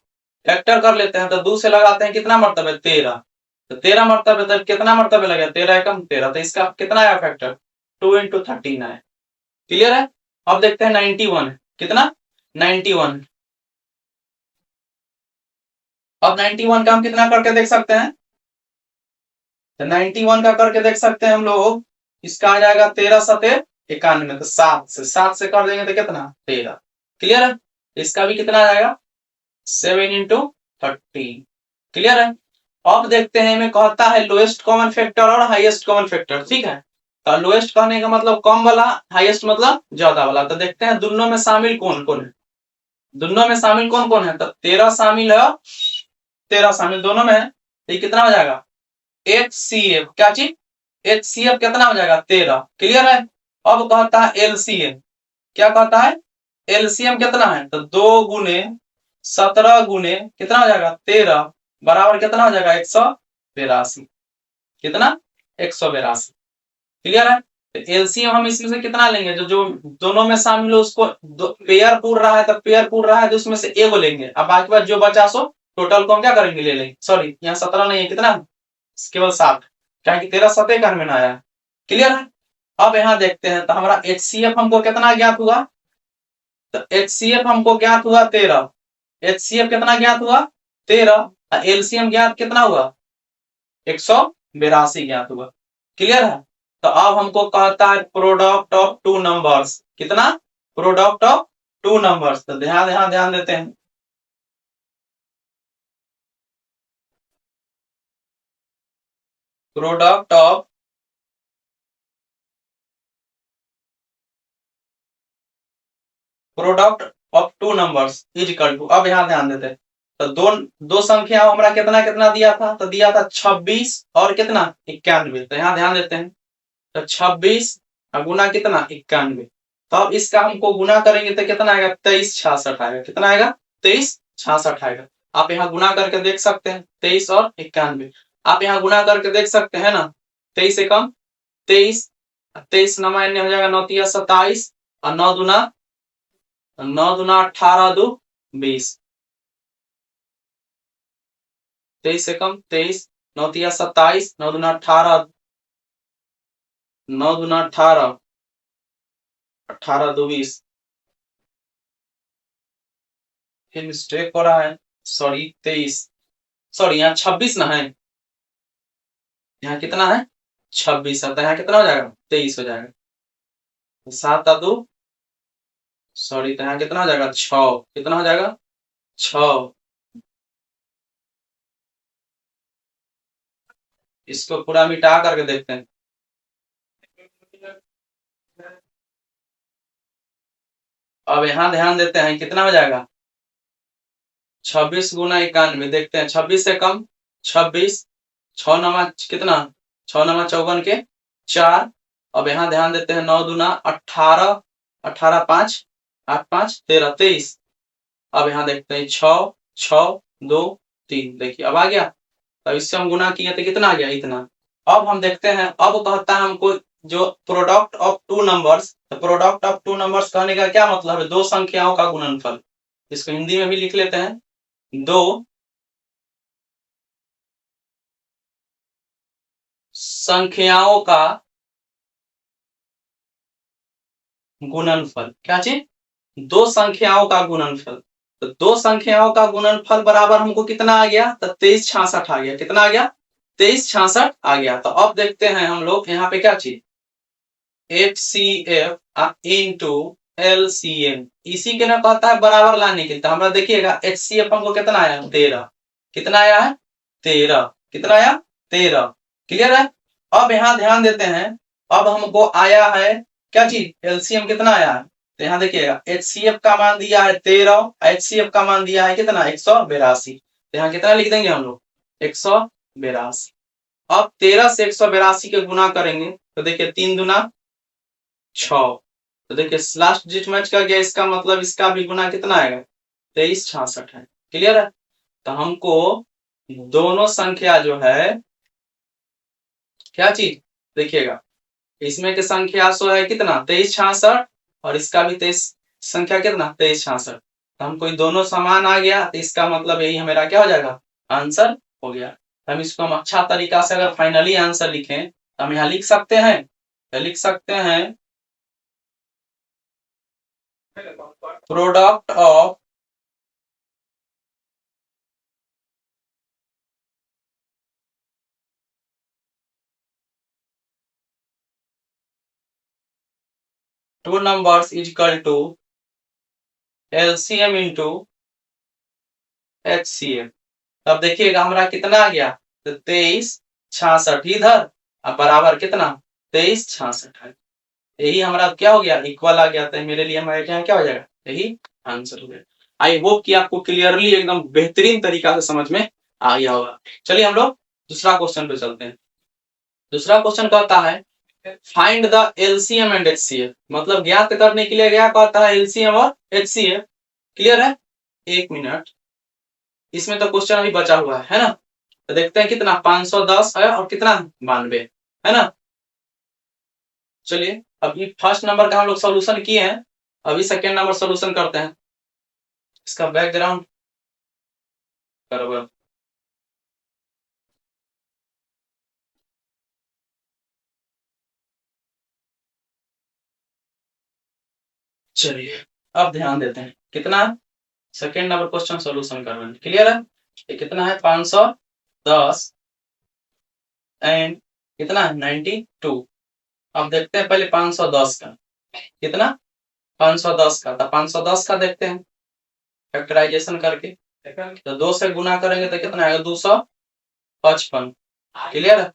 फैक्टर कर लेते हैं? तो 2 से लगाते हैं, कितना मरतबे, 13। तो 13 मरतबे, तो कितना मरतबे लगे, 13 एकम 13। तो इसका कितना आया फैक्टर, 2 × 13 आया। क्लियर है? अब देखते हैं 91 कितना, 91। अब 91 का हम कितना करके देख सकते हैं? तो 91 का करके देख सकते हैं हम लोग। इसका आ जाएगा 13 सते 91। तो 7 से कर देंगे तो कितना, 13। क्लियर है? इसका भी कितना आ जाएगा, 7 × 13। क्लियर है? अब देखते हैं, में कहता है लोएस्ट कॉमन फैक्टर और हाईएस्ट कॉमन फैक्टर। ठीक है? तो लोएस्ट कहने का मतलब कम वाला, हाईएस्ट मतलब ज्यादा वाला। तो देखते हैं दोनों में शामिल कौन कौन है। दोनों में शामिल कौन कौन है? तो 13 शामिल है, 13 शामिल दोनों में है। तो ये कितना हो जाएगा, एचसीएफ। क्या चीज, एचसीएफ कितना हो जाएगा, 13। क्लियर है? अब कहता है एलसीएम। क्या कहता है, एलसीएम कितना है? तो 2 गुने 17 गुने कितना हो जाएगा, 13 बराबर कितना हो जाएगा, 182। कितना, 182। क्लियर है? तो एलसीएम हम इसमें से कितना लेंगे, जो जो दोनों में शामिल हो उसको पेयर पूर रहा है, तो पेयर पूर रहा है तो उसमें से एगो लेंगे। अब बाकी बात जो बचा सो टोटल को हम क्या करेंगे, ले लेंगे। सॉरी यहाँ 17 नहीं है, कितना, केवल 7, क्या कि 13 सते का में आया। क्लियर है? अब यहाँ देखते हैं, तो हमारा एचसीएफ हमको कितना ज्ञात हुआ, तो एचसीएफ हमको ज्ञात हुआ 13। एचसीएफ कितना ज्ञात हुआ, 13। एलसीएम ज्ञात कितना हुआ, 182 ज्ञात हुआ। क्लियर है? तो अब हमको कहता है प्रोडक्ट ऑफ टू नंबर्स। कितना, प्रोडक्ट ऑफ टू नंबर्स। तो ध्यान देते हैं। Product of two numbers is equal to, अब यहाँ ध्यान देते हैं। तो दो संख्या हमारा कितना कितना दिया था, तो दिया था 26 और कितना 91। तो यहाँ ध्यान देते हैं, तो 26 गुना कितना 91। तो अब इसका हमको गुना करेंगे तो कितना आएगा, 2366 आएगा। कितना आएगा, 2366 आएगा। आप यहाँ गुना करके देख सकते हैं, 23 और 91। आप यहाँ गुना करके देख सकते हैं ना, 23 एकम 23, 23 9 हो जाएगा, 9 × 27 और 9 दूना 18 2 20। 23 एकम 23 9 तिया 27, 9 दूना 18, 9 दूना 18, 18 दो 20। फिर मिस्टेक हो रहा है, सॉरी 23, सॉरी यहाँ 26 ना है, यहाँ कितना है 26 है, तो यहाँ कितना हो जाएगा 23 हो जाएगा। 7 2, सॉरी तो यहाँ कितना हो जाएगा 6, कितना हो जाएगा 6। इसको पूरा मिटा करके देखते हैं। अब यहाँ ध्यान देते हैं कितना हो जाएगा 26 गुना 91, देखते हैं 26 से कम 26, 6 नमा कितना 6 नमा 54 के 4। अब यहाँ ध्यान देते हैं 9 दूना 18, 18 5, 8 5 13 23। अब यहाँ देखते हैं 6 6 2 3, देखिए अब आ गया। तब इससे हम गुना किए तो कितना आ गया इतना। अब हम देखते हैं, अब कहता है हमको जो प्रोडक्ट ऑफ टू नंबर्स, तो प्रोडक्ट ऑफ टू नंबर्स कहने का क्या मतलब है, दो संख्याओं का गुणनफल। इसको हिंदी में भी लिख लेते हैं, दो संख्याओं का गुणनफल। क्या चीज, दो संख्याओं का गुणनफल। तो दो संख्याओं का गुणनफल बराबर हमको कितना आ गया, तो 2366 आ गया। कितना आ गया 2366 आ गया। तो अब देखते हैं हम लोग यहाँ पे क्या चीज, FCF इंटू LCM, इसी के ना कहता है बराबर लाने के लिए। तो हमारा देखिएगा HCF हमको कितना आया 13, कितना आया है 13, कितना आया 13, क्लियर है। अब यहाँ ध्यान देते हैं, अब हमको आया है क्या चीज LCM कितना आया है। तो यहाँ देखिएगा HCF का मान दिया है 13, HCF का मान दिया है कितना 182। तो यहाँ कितना लिख देंगे हम लोग 182। अब 13 से 182 के गुना करेंगे तो देखिए 3 दूना 6, तो देखिए लास्ट डिजिट मैच कर गया, इसका मतलब इसका भी गुना कितना आएगा 2366 है, क्लियर है। तो हमको दोनों संख्या जो है क्या चीज देखिएगा, इसमें की संख्या सो है कितना 2366, और इसका भी 23 संख्या कितना 2366। तो हमको दोनों समान आ गया, तो इसका मतलब यही हमारा क्या हो जाएगा आंसर हो गया। हम इसको हम अच्छा तरीका से अगर फाइनली आंसर लिखें तो हम यहाँ लिख सकते हैं, तो लिख सकते हैं product of two numbers is equal to LCM into HCF। अब देखिएगा हमारा कितना आ गया, तो 2366 इधर, अब बराबर कितना 2366 है। यही हमारा क्या हो गया इक्वल आ गया, तो मेरे लिए हमारे यहाँ क्या हो जाएगा यही आंसर हो गया। आई होप कि आपको क्लियरली एकदम बेहतरीन तरीका से समझ में आ गया होगा। चलिए हम लोग दूसरा क्वेश्चन पे चलते हैं। दूसरा क्वेश्चन कहता है find the LCM and HCF, मतलब ज्ञात करने के लिए क्या कहता है LCM और HCF, क्लियर है। एक मिनट, इसमें तो क्वेश्चन अभी बचा हुआ है ना। तो देखते हैं कितना 510 है और कितना 92 है ना। चलिए अभी फर्स्ट नंबर का हम लोग सोल्यूशन किए हैं, अभी सेकेंड नंबर सोल्यूशन करते हैं। इसका बैकग्राउंड बराबर, चलिए अब ध्यान देते हैं कितना सेकेंड नंबर क्वेश्चन सोल्यूशन कर रहे हैं, क्लियर है। ये कितना है 510 एंड कितना है 92। अब देखते हैं पहले 510 का, कितना 510 का, तो 510 का देखते हैं फैक्टराइजेशन करके। तो 2 से गुना करेंगे तो कितना आएगा 255, क्लियर है।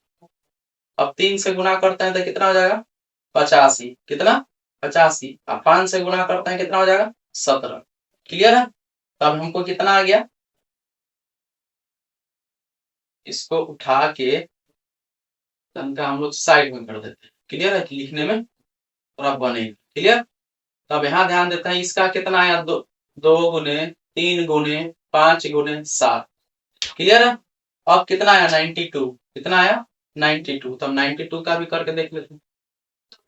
अब 3 से गुना करते हैं तो कितना हो जाएगा 85, कितना 85। अब 5 से गुना करते हैं कितना हो जाएगा 17, क्लियर है। तो अब हमको कितना आ गया, इसको उठा के तनका हम लोग साइड में कर देते हैं, क्लियर है, लिखने में थोड़ा बनेगा, क्लियर। तो अब यहाँ ध्यान देते हैं इसका कितना आया 2 गुने 3 गुने 5 गुने 7, क्लियर है। अब कितना आया 92, कितना आया 92। तो हम 92 का भी करके देख लेते हैं।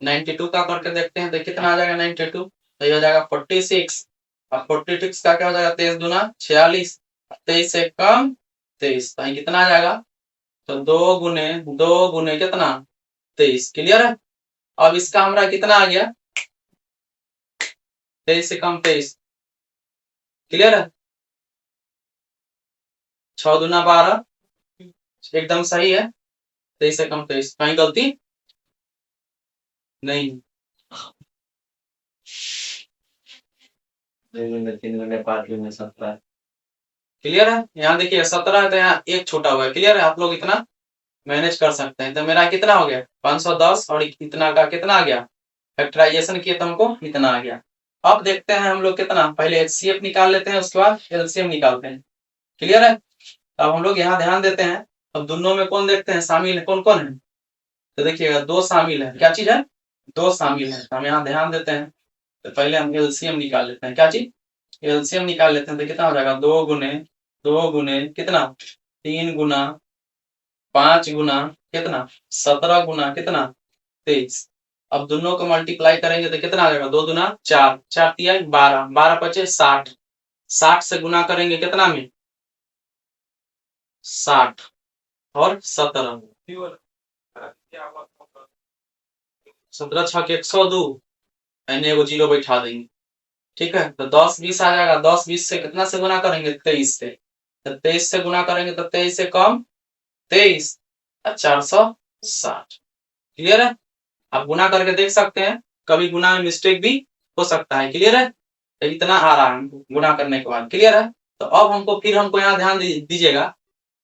92 का करके देखते हैं तो कितना आ जाएगा 92, तो ये हो जाएगा 46। अब 46 का क्या हो जाएगा 23 दूना 46, 23 से कम 23, तो कितना आ जाएगा तो 2 गुने कितना 23। क्लियर है। अब इसका हमारा कितना आ गया 23 से कम 23। क्लियर है। 6 दूना 12 एकदम सही है। 23 से कम 23 कहीं गलती नहीं। 2 गुने 3 गुने 5 गुने 17। क्लियर है। यहाँ देखिए 17 है तो यहाँ एक छोटा हुआ है। क्लियर है। आप लोग इतना मैनेज कर सकते हैं। तो मेरा कितना हो गया 510 और इतना का कितना आ गया फैक्टराइजेशन किया तो हमको इतना आ गया। अब देखते हैं हम लोग कितना पहले एचसीएफ निकाल लेते हैं उसके बाद एलसीएम निकालते हैं। क्लियर है। अब हम लोग यहाँ ध्यान देते हैं। अब दोनों में कौन देखते हैं शामिल है कौन कौन है। तो देखिएगा 2 शामिल है। क्या चीज है 2 शामिल है। तो हम यहाँ ध्यान देते हैं। तो पहले हम एलसीएम निकाल लेते हैं। क्या चीज एलसीएम निकाल लेते हैं। तो कितना हो जाएगा 2 गुने कितना 3 गुना 5 गुना कितना 17 गुना कितना 23। अब दोनों को मल्टीप्लाई करेंगे तो कितना आ जाएगा 2 दूना 4 4 तिया 12 12 पचे 60 60 से गुना करेंगे कितना में 60 और 17 17 छक 102 एने एगो जीरो बैठा देंगे। ठीक है। तो 10 20 आ जाएगा। 10 20 से कितना से गुना करेंगे 23 से। तो 23 से गुना करेंगे तो 23 से कम 23 460। क्लियर है। आप गुना करके देख सकते हैं। कभी गुना में मिस्टेक भी हो सकता है। क्लियर है। तो इतना आ रहा है गुना करने के बाद। क्लियर है। तो अब हमको यहाँ ध्यान दीजिएगा।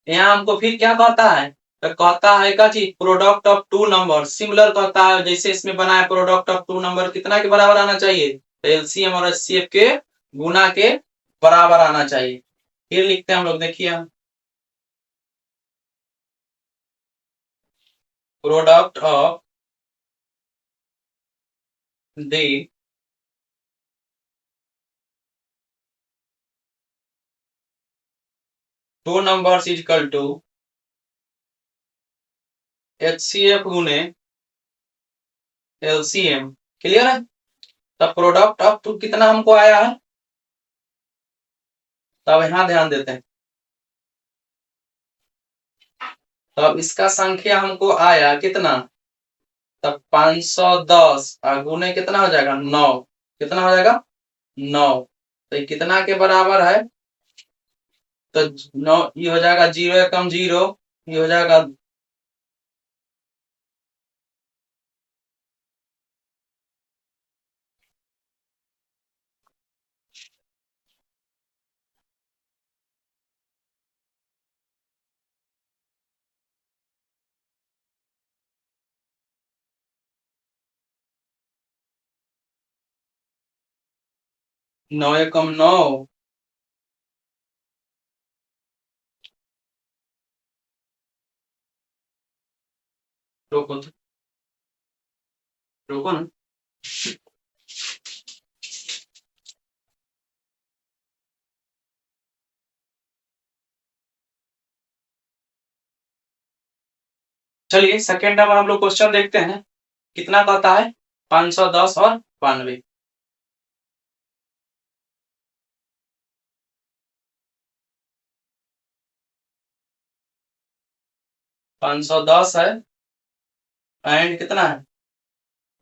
यहाँ हमको फिर क्या कहता है तो कहता है का चीज प्रोडक्ट ऑफ 2 नंबर सिमिलर कहता है। जैसे इसमें बना है प्रोडक्ट ऑफ 2 नंबर कितना के बराबर आना चाहिए तो एलसीएम और एचसीएफ के गुना के बराबर आना चाहिए। फिर लिखते हैं हम लोग देखिए product of the 2 numbers is equal to HCF गुने एलसीएम। क्लियर है। तब प्रोडक्ट ऑफ 2 कितना हमको आया है। तब यहाँ ध्यान देते हैं। तब इसका संख्या हमको आया कितना तब 510 और गुने कितना हो जाएगा 9 कितना हो जाएगा 9। तो ये कितना के बराबर है तो 9 ये हो जाएगा 0 एकम 0 ये हो जाएगा 9 एकम 9 रोको रोको ना। चलिए सेकेंड नंबर हम लोग क्वेश्चन देखते हैं। कितना कहता है 510 और 92। 510 है एंड कितना है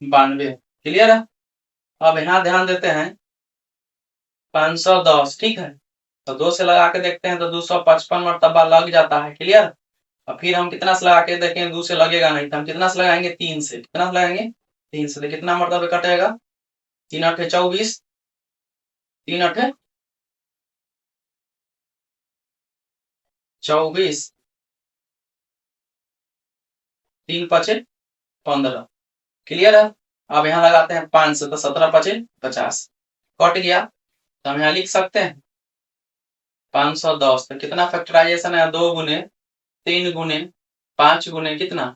92। क्लियर है। अब यहाँ ध्यान देते हैं 510 ठीक है। तो 2 से लगा के देखते हैं तो 255 मरतबा लग जाता है। क्लियर। और फिर हम कितना से लगा के देखें 2 से लगेगा नहीं तो हम कितना से लगाएंगे 3 से। कितना से लगाएंगे 3 से। तो कितना मरतबा कटेगा 3 अठे 24 3 अठे 24 3 पचे 15। क्लियर है। अब यहाँ लगाते हैं 5 से तो 17 पचे 50 कट गया। तो हम यहाँ लिख सकते हैं 510 तो कितना फैक्टराइजेशन है 2 गुने 3 गुने 5 गुने कितना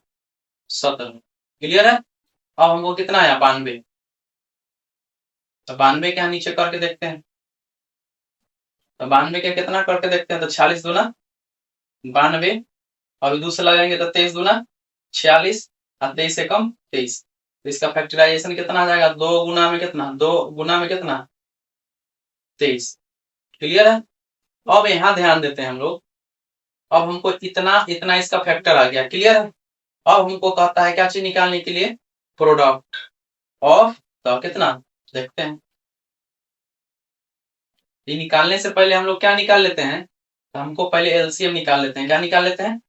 17। क्लियर है। अब हमको कितना आया 92। तो 92 के यहाँ नीचे करके देखते हैं। तो 92 के कितना करके देखते हैं तो 46 दूना 92 और 2 से लगाएंगे तो 23 दूना 46 और 23 से कम 23। तो इसका फैक्टराइजेशन कितना आ जाएगा 2 गुना में कितना 2 गुना में कितना 23। क्लियर है। अब यहाँ ध्यान देते हैं हम लोग अब हमको इतना इतना इसका फैक्टर आ गया, क्लियर है। अब हमको कहता है क्या चीज निकालने के लिए, प्रोडक्ट ऑफ द कितना, देखते हैं। ये निकालने से पहले हम लोग क्या निकाल लेते हैं, तो हमको पहले एलसीएम निकाल लेते हैं। क्या निकाल लेते हैं,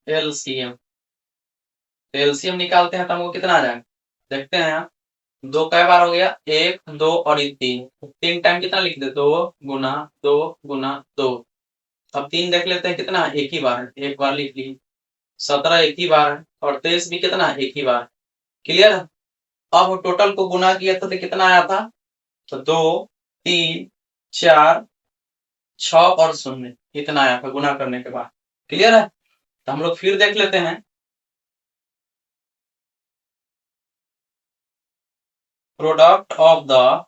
एलसीएम। एलसीएम निकालते हैं तो हमको कितना आ जाएगा, देखते हैं। यहाँ दो कई बार हो गया, एक दो और ये तीन, तीन टाइम कितना लिख दे, दो गुना दो गुना दो। अब तीन देख लेते हैं कितना, एक ही बार है, एक बार लिख ली। 17 एक ही बार है, और 23 भी कितना, एक ही बार। क्लियर है। अब टोटल को गुना किया था तो कितना आया था, तो 2 3 4 6 और 0 इतना आया था गुना करने के बाद। क्लियर है। तो हम लोग फिर देख लेते हैं, product of the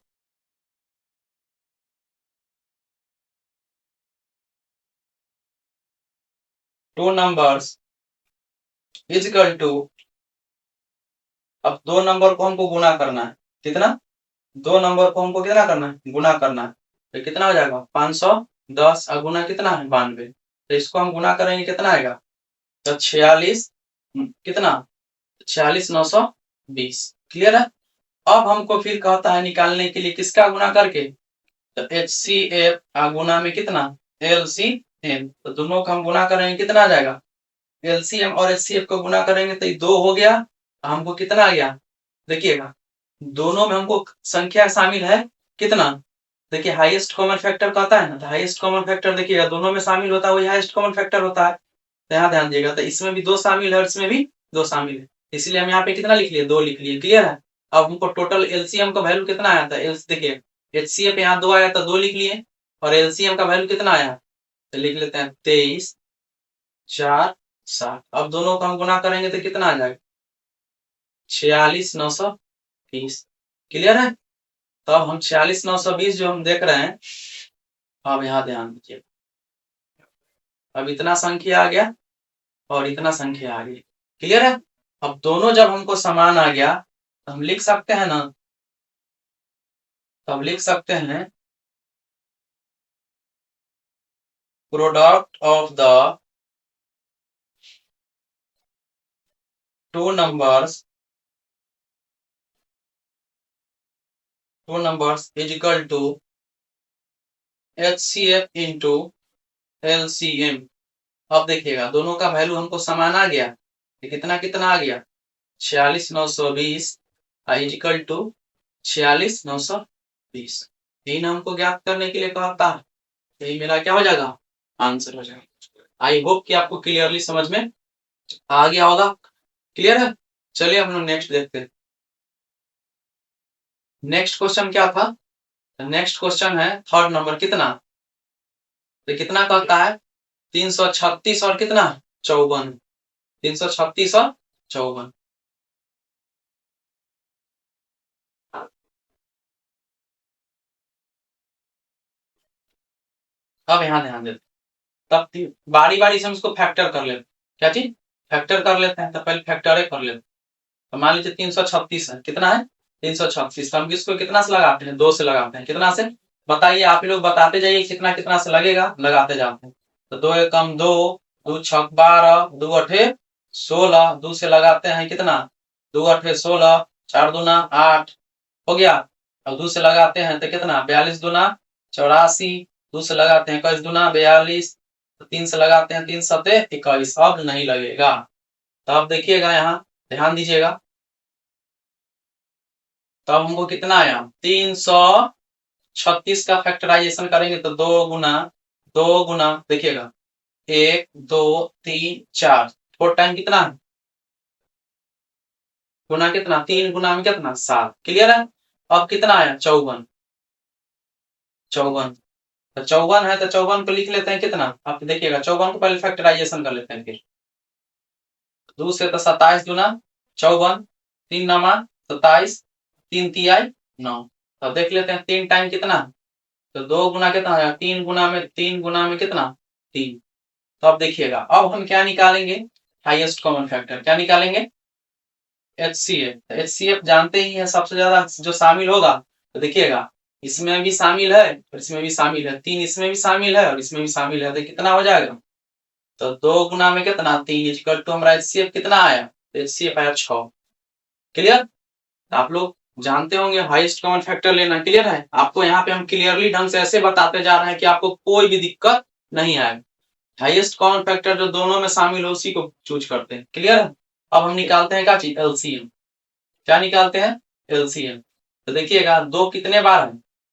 two numbers is equal to, अब दो नंबर को हमको गुना करना है, कितना, दो नंबर को हमको कितना करना है, गुना करना है। तो कितना हो जाएगा, 510 और गुना कितना है, 92। तो इसको हम गुना करेंगे कितना आएगा, तो 46 कितना, 46,920। क्लियर है। अब हमको फिर कहता है निकालने के लिए किसका गुना करके, तो HCF गुना में कितना, LCM। तो दोनों का हम गुना करेंगे कितना आ जाएगा, LCM और HCF को गुना करेंगे तो ये 2 हो गया। हमको कितना आ गया, देखिएगा दोनों में हमको संख्या शामिल है कितना, देखिए हाईएस्ट कॉमन फैक्टर कहता है ना, तो हाईएस्ट कॉमन फैक्टर देखिएगा दोनों में शामिल होता है, वही हाईएस्ट कॉमन फैक्टर होता है। तो यहाँ ध्यान दिएगा, तो इसमें भी 2 शामिल है और इसमें भी 2 शामिल है, इसलिए हम यहाँ पे कितना लिख लिए, 2 लिख लिए। क्लियर है। अब हमको टोटल एलसीएम का वैल्यू कितना आया था, देखिए HCF यहाँ 2 आया था, 2 लिख लिए, और एलसीएम का वैल्यू कितना आया, तो लिख लेते हैं 23 4 7। अब दोनों का हम गुना करेंगे तो कितना आ जाएगा, 46,920। क्लियर है। तो अब हम 46,920 जो हम देख रहे हैं, अब यहाँ ध्यान दीजिए, अब इतना संख्या आ गया और इतना संख्या आ गई। क्लियर है। अब दोनों जब हमको समान आ गया तो हम लिख सकते हैं ना, तब लिख सकते हैं product of the two numbers is equal to HCF into LCM। अब देखिएगा दोनों का वैल्यू हमको समान आ गया, तो कितना कितना आ गया, 46,920 इज इक्वल टू 46,920। तीन हमको ज्ञात करने के लिए कहता है, यही मेरा क्या हो जाएगा, आंसर हो जाएगा। आई होप कि आपको क्लियरली समझ में आ गया होगा। क्लियर है। चलिए हम लोग नेक्स्ट देखते हैं। नेक्स्ट क्वेश्चन क्या था, नेक्स्ट क्वेश्चन है थर्ड नंबर, कितना, तो कितना कहता है, 336 और कितना 54, 336 और 54। अब यहाँ ध्यान देते, तब बारी बारी से हम इसको फैक्टर कर लेते, क्या चीज, फैक्टर कर लेते हैं। तो पहले फैक्टर कर लेते हैं। तो मान लीजिए 336 है, कितना है 336। हम इसको कितना से लगाते हैं, 2 से लगाते हैं, कितना से, बताइए आप लोग बताते जाइए कितना कितना से लगेगा, लगाते जाते हैं। तो 2 एकम 2, 2 छक 12, 2 अठे 16, 2 से लगाते हैं कितना, 2 अठे 16, 4 दूना 8 हो गया। अब 2 से लगाते हैं तो कितना, 42 दूना 84, 2 से लगाते हैं 21 दूना 42, 3 से लगाते हैं 3 सते 21। अब नहीं लगेगा। तो अब देखिएगा यहाँ ध्यान दीजिएगा, तब हमको कितना आया, 336 का फैक्टराइजेशन करेंगे तो 2 गुना देखिएगा 1 2 3 4, 4 टाइम कितना है, गुना कितना, 3 गुना में कितना 7। क्लियर है। अब कितना आया 54, 54। तो 54 है तो 54 को लिख लेते हैं कितना, आप देखिएगा 54 को पहले फैक्टराइजेशन कर लेते हैं, फिर 2 से तो 27 गुना 54, 3 नमा 27, 3 तिहाई 9। अब देख लेते हैं 3 टाइम कितना, तो 2 गुना कितना आया, 3 गुना में, 3 गुना में कितना 3। तो अब देखिएगा अब हम क्या निकालेंगे, हाईएस्ट कॉमन फैक्टर क्या निकालेंगे, HCF। HCF जानते ही है सबसे ज्यादा जो शामिल होगा। तो देखिएगा इसमें भी शामिल है और इसमें भी शामिल है, 3 इसमें भी शामिल है और इसमें भी शामिल है, तो कितना हो जाएगा, तो 2 गुना में कितना 3 इक्वल टू हमारा HCF कितना आया, HCF आया 6। क्लियर। आप लोग जानते होंगे हाईएस्ट कॉमन फैक्टर लेना। क्लियर है। आपको यहाँ पे हम क्लियरली ढंग से ऐसे बताते जा रहे हैं कि आपको कोई भी दिक्कत नहीं आएगी। हाईएस्ट कॉमन फैक्टर जो दोनों में शामिल हो उसी को चूज करते हैं। क्लियर है। अब हम निकालते हैं क्या चीज, एलसीएम। क्या निकालते हैं, एलसीएम। तो देखिएगा 2 कितने बार है,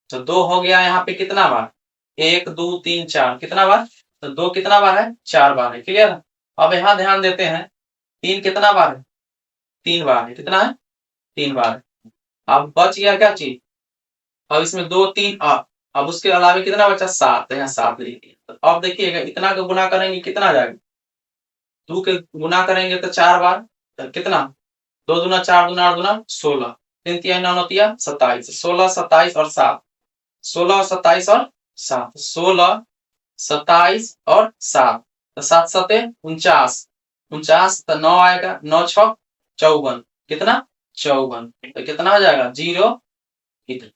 तो 2 हो गया यहाँ पे कितना बार, 1 2 3 4, कितना बार, तो 2 कितना बार है, 4 बार है। क्लियर है। अब यहाँ ध्यान देते हैं 3 कितना बार है, 3 बार है। कितना है, 3 बार है। अब बच गया क्या चीज, अब इसमें 2 3 अब उसके अलावा कितना बचा, 7। यहाँ 7 लिख दिया। तो अब देखिएगा इतना का गुना करेंगे कितना आ जाएगा, 2 के गुना करेंगे तो 4 बार, तो कितना, 2 दूना 4 दूना 8 दूना 16, 3 तिया 9 तिया 27, 16 27 और 7, 16 27 और 7, 16 27 और 7, तो 7 7 49, 49 तो 9 आएगा, 9 6 54, कितना 54, तो कितना हो जाएगा 0 इतना।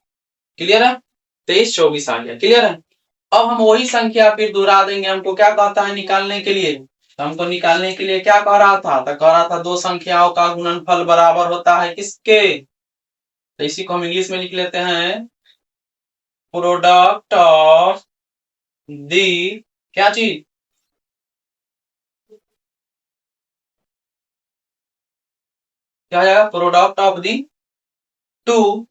क्लियर है। 23 24 आ गया। क्लियर है। अब हम वही संख्या फिर दोहरा देंगे। हमको क्या कहता है निकालने के लिए, तो हमको निकालने के लिए क्या कह रहा था, तो कह रहा था दो संख्याओं का गुणनफल बराबर होता है किसके, तो इसी को हम इंग्लिश में लिख लेते हैं, प्रोडक्ट ऑफ दी, क्या चीज, क्या जाएगा, product of the two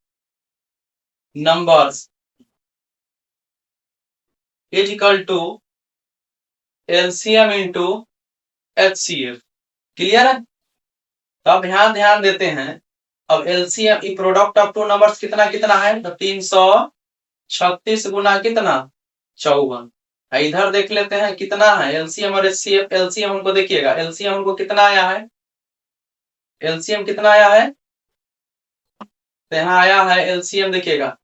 numbers is equal to LCM into HCF. Clear है। तो अब यहाँ ध्यान देते हैं, अब LCM product of two numbers कितना कितना है, तो 336 गुना कितना 54। इधर देख लेते हैं कितना है एलसीएम और एचसीएफ। एलसीएम हमको देखिएगा, एलसीएम हमको कितना आया है, एलसीएम कितना आया है, तो यहाँ आया है एलसीएम देखिएगा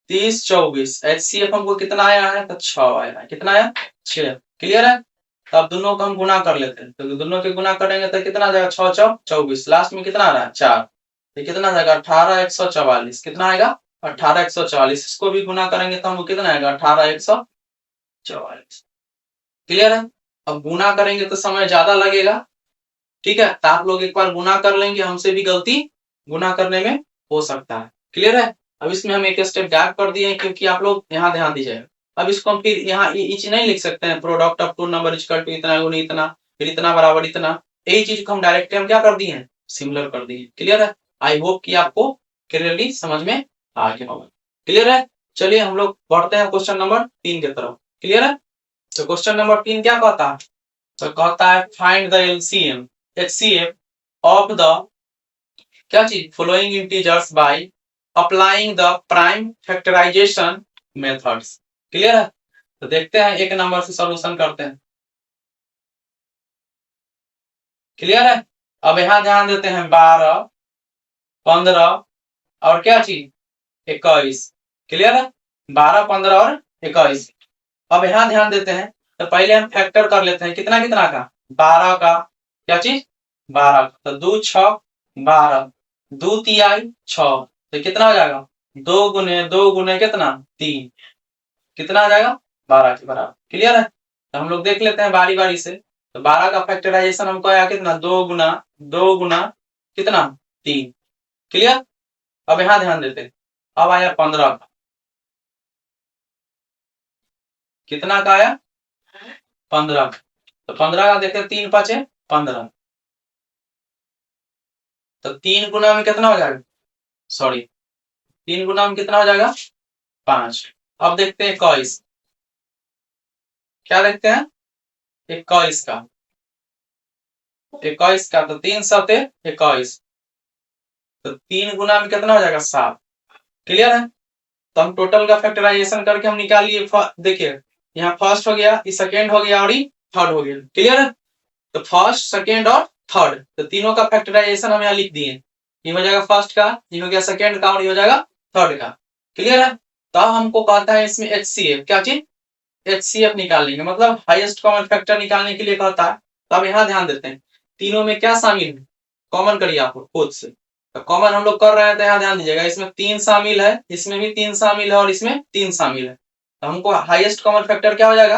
30 24। एचसीएफ हमको कितना आया है, तो 6 आया है। कितना आया, 6। क्लियर है। तो अब दोनों को हम गुना कर लेते हैं, तो दोनों के गुना करेंगे तो कितना आ जाएगा, 6 6 24, लास्ट में कितना आ रहा है 4, तो कितना आ जाएगा 18 144। कितना आएगा 18 144। इसको भी गुना करेंगे तो हमको कितना आएगा 18 144। क्लियर है। अब गुना करेंगे तो समय ज्यादा लगेगा। ठीक है। तो आप लोग एक बार गुना कर लेंगे, हमसे भी गलती गुना करने में हो सकता है। क्लियर है। अब इसमें हम एक स्टेप गैप कर दिए क्योंकि आप लोग यहाँ ध्यान दीजिएगा। अब इसको हम फिर यहाँ इच नहीं लिख सकते हैं, product of two number equal to इतना गुना इतना, फिर इतना बराबर इतना, यही चीज को हम डायरेक्ट हम क्या कर दिए हैं, सिमिलर कर दिए। क्लियर है। आई होप कि आपको क्लियरली समझ में आ गया होगा। क्लियर है। चलिए हम लोग बढ़ते हैं क्वेश्चन नंबर 3 की तरफ। क्लियर है। तो क्वेश्चन नंबर 3 क्या कहता है, तो कहता है find the LCM HCF of the क्या चीज, following integers by applying the prime factorisation methods. Clear है। तो देखते हैं एक नंबर से सॉल्यूशन करते हैं। क्लियर है। अब यहां ध्यान देते हैं 12 15 और क्या चीज 21। क्लियर है। 12 15 और 21। अब यहां ध्यान देते हैं, तो पहले हम फैक्टर कर लेते हैं कितना कितना का, 12 का, क्या चीज 12 का, तो 2 6 12, 2 तिहाई 6, तो कितना हो जाएगा 2 गुने कितना 3, कितना आ जाएगा 12 के बराबर। क्लियर है। तो हम लोग देख लेते हैं बारी बारी से। तो 12 का फैक्टराइजेशन हमको आया कितना, 2 गुना कितना 3। क्लियर। अब यहां ध्यान देते हैं, अब आया 15 का, कितना का आया 15 का, तो 15 का देखते 3 5 15, तो 3 गुना में कितना हो जाएगा, सॉरी 3 गुना में कितना हो जाएगा 5। अब देखते हैं 21, क्या देखते हैं 21 का, 21 का, तो 3 7 21, तो 3 गुना में कितना हो जाएगा 7। क्लियर है। तो हम टोटल का फैक्टराइजेशन करके हम निकाल लिए। देखिए यहाँ फर्स्ट हो गया, ये सेकेंड हो गया और ये थर्ड हो गया। क्लियर है। तो फर्स्ट सेकेंड और थर्ड, तो तीनों का फैक्टराइजेशन हम यहाँ लिख दिए। ये हो जाएगा फर्स्ट का, ये हो गया सेकेंड का और ये हो जाएगा थर्ड का। क्लियर है। तब हमको कहता है इसमें एचसीएफ, क्या चीज एचसीएफ निकालेंगे, मतलब हाईएस्ट कॉमन फैक्टर निकालने के लिए कहता है। तो अब यहाँ ध्यान देते हैं तीनों में क्या शामिल है, कॉमन करिए आप खुद से। तो कॉमन हम लोग कर रहे हैं, तो यहाँ ध्यान दीजिएगा इसमें 3 शामिल है, इसमें भी 3 शामिल है और इसमें 3 शामिल है। तो हमको हाईएस्ट कॉमन फैक्टर क्या हो जाएगा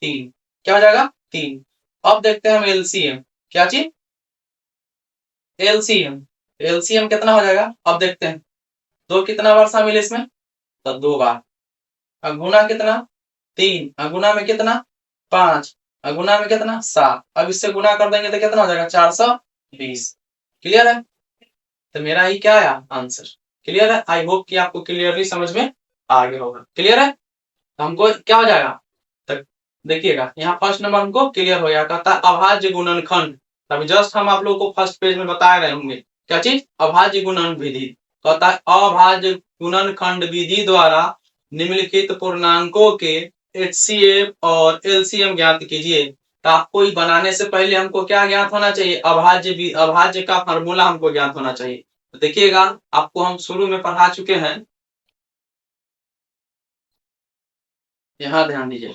3, क्या हो जाएगा 3। अब देखते हैं हम एलसीएम। क्या चीज? एलसीएम। एलसीएम कितना हो जाएगा अब देखते हैं। 2 कितना बार शामिल है इसमें? तो 2 बार। गुना कितना? 3। गुना में कितना? 5। गुना में कितना? 7। अब इससे गुना कर देंगे तो कितना हो जाएगा? 420। क्लियर है? तो मेरा ही क्या आया आंसर। क्लियर है? आई होप कि आपको क्लियरली समझ में आ गया होगा। क्लियर है? तो हमको क्या हो जाएगा? तो देखिएगा यहाँ फर्स्ट नंबर हमको क्लियर हो गया। कहता है अभाज्य गुणनखंड। अभी जस्ट हम आप लोगों को फर्स्ट पेज में बता रहे होंगे क्या चीज? अभाज्य गुणन विधि। कहता है अभाज्य गुणनखंड विधि द्वारा निम्नलिखित पूर्णांकों के एचसीएफ और एलसीएम ज्ञात कीजिए। तो आपको बनाने से पहले हमको क्या ज्ञात होना चाहिए? अभाज्य का फॉर्मूला हमको ज्ञात होना चाहिए। तो देखिएगा आपको हम शुरू में पढ़ा चुके हैं। यहाँ ध्यान दीजिए,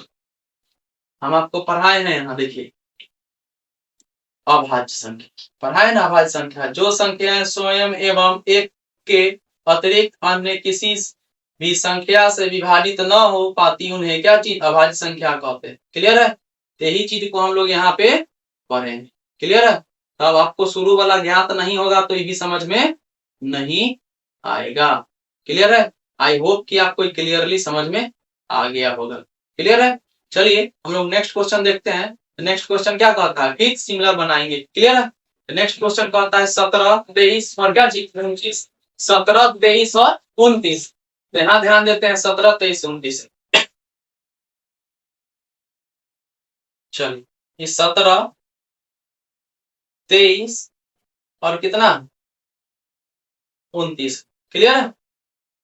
हम आपको पढ़ाए हैं। यहाँ देखिए अभाज्य संख्या पढ़ाए ना। अभाज्य संख्या जो संख्याएं स्वयं एवं एक के अतिरिक्त अन्य किसी भी संख्या से विभाजित न हो पाती उन्हें क्या चीज? अभाज्य संख्या कहते हैं। क्लियर है? यही चीज को हम लोग यहाँ पे पढ़ेंगे। क्लियर है? तब आपको शुरू वाला ज्ञात नहीं होगा तो ये भी समझ में नहीं आएगा। क्लियर है? आई होप कि आपको क्लियरली समझ में आ गया होगा। क्लियर है? चलिए हम लोग नेक्स्ट क्वेश्चन देखते हैं। नेक्स्ट क्वेश्चन क्या कहता है? फिर सिमिलर बनाएंगे। क्लियर है? नेक्स्ट क्वेश्चन कहता है 17, 23 और क्या चीज? 29। 17, 23 और 29। यहाँ ध्यान देते हैं 17, 23, 29। चलिए ये 17, 23 और कितना? 29। क्लियर है?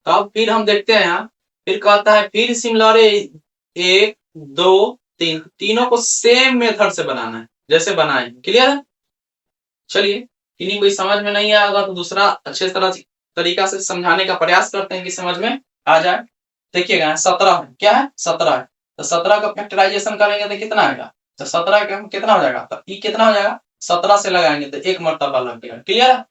तब फिर हम देखते हैं यहाँ। फिर कहता है फिर सिमिलर 1, 2, 3 तीनों को सेम मेथड से बनाना है जैसे बनाए। क्लियर है? चलिए किन्हीं कोई समझ में नहीं आएगा तो दूसरा अच्छे तरह तरीका से समझाने का प्रयास करते हैं कि समझ में आ जाए। देखिएगा 17 है। क्या है? 17 है। तो 17 का फैक्टराइजेशन करेंगे तो कितना आएगा? तो 17 का कितना हो जाएगा? तो ई कितना हो जाएगा? 17 से लगाएंगे तो एक मर्तबा लग गया। क्लियर है?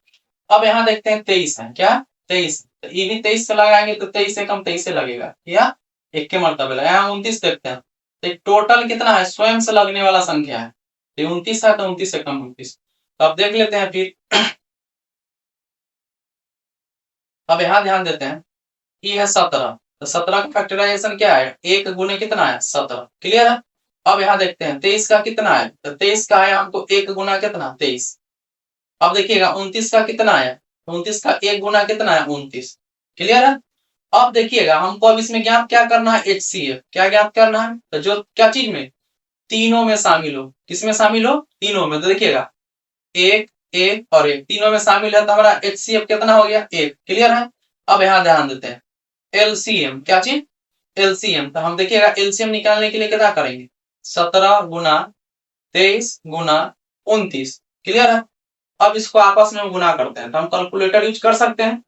अब यहाँ देखते हैं 23 है। क्या? 23। तो ई भी 23 से लगाएंगे तो 23 से कम 23 से लगेगा या एक के मर्तबे लगा। यहाँ 29 देखते हैं तो टोटल कितना है? स्वयं से लगने वाला संख्या है 29 है तो 29 से कम 29। तो अब देख लेते हैं फिर। अब यहाँ ध्यान देते हैं ये है 17। तो 17 का फैक्टराइजेशन क्या है? 1 गुने कितना है? 17। क्लियर है? अब यहाँ देखते हैं 23 का कितना है? तो 23 का है हमको 1 गुना कितना? 23। अब देखिएगा 29 का कितना है? 29 का 1 गुना कितना है? 29। क्लियर है? अब देखिएगा हमको अब इसमें ज्ञात क्या करना है? एचसीएफ। क्या ज्ञात करना है? तो जो क्या चीज में? तीनों में शामिल हो। किसमें शामिल हो? तीनों में। तो देखिएगा 1, 1 और 1 तीनों में शामिल है तो हमारा एचसीएफ कितना हो गया? 1। क्लियर है? अब यहाँ ध्यान देते हैं एलसीएम। क्या चीज? एलसीएम। तो हम देखिएगा एलसीएम निकालने के लिए क्या करेंगे? 17 गुना 23 गुना 29। क्लियर है? अब इसको आपस में गुना करते हैं तो हम कैलकुलेटर यूज कर सकते हैं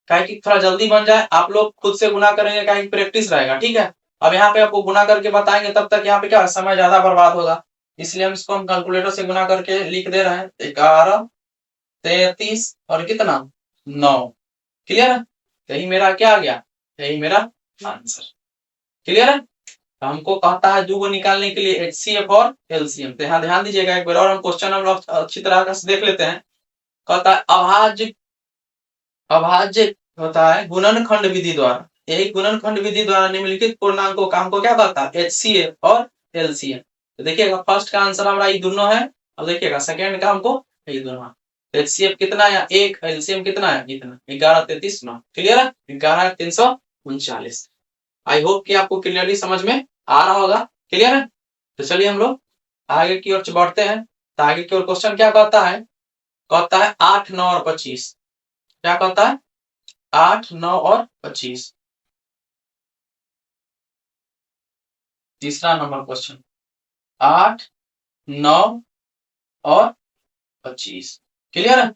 काहे कि थोड़ा जल्दी बन जाए। आप लोग खुद से गुना करेंगे काहे कि प्रैक्टिस रहेगा। ठीक है? अब यहाँ पे आपको गुना करके बताएंगे तब तक यहाँ पे क्या समय ज्यादा बर्बाद होगा, इसलिए हम इसको कैलकुलेटर से गुना करके लिख दे रहे हैं। 11, 33 और कितना? 9। क्लियर है? यही मेरा क्या आ गया? यही मेरा आंसर। क्लियर है? तो हमको कहता है को निकालने के लिए एचसीएफ और एलसीएम। तो यहाँ ध्यान दीजिएगा एक बार और हम क्वेश्चन हम लोग अच्छी तरह से देख लेते हैं। कहता है अभाज्य होता है गुणनखंड विधि द्वारा। यही गुणनखंड विधि द्वारा निम्नलिखित पूर्णांकों का हमको क्या कहता है? एचसीएफ और एलसीएम। तो देखिएगा फर्स्ट का आंसर हमारा ये दोनों है। अब देखिएगा सेकेंड का हमको ये दोनों है। एचसीएफ कितना है? 1। एलसीएम कितना है? इतना 11, 33, 9। क्लियर है? 11, 339। आई होप कि आपको क्लियरली समझ में आ रहा होगा। क्लियर है? तो चलिए हम लोग आगे की ओर बढ़ते हैं। तो आगे की ओर क्वेश्चन क्या कहता है? कहता है 8, 9 और 25। क्या कहता है? 8, 9 और 25। तीसरा नंबर क्वेश्चन 8, 9 और 25। क्लियर है?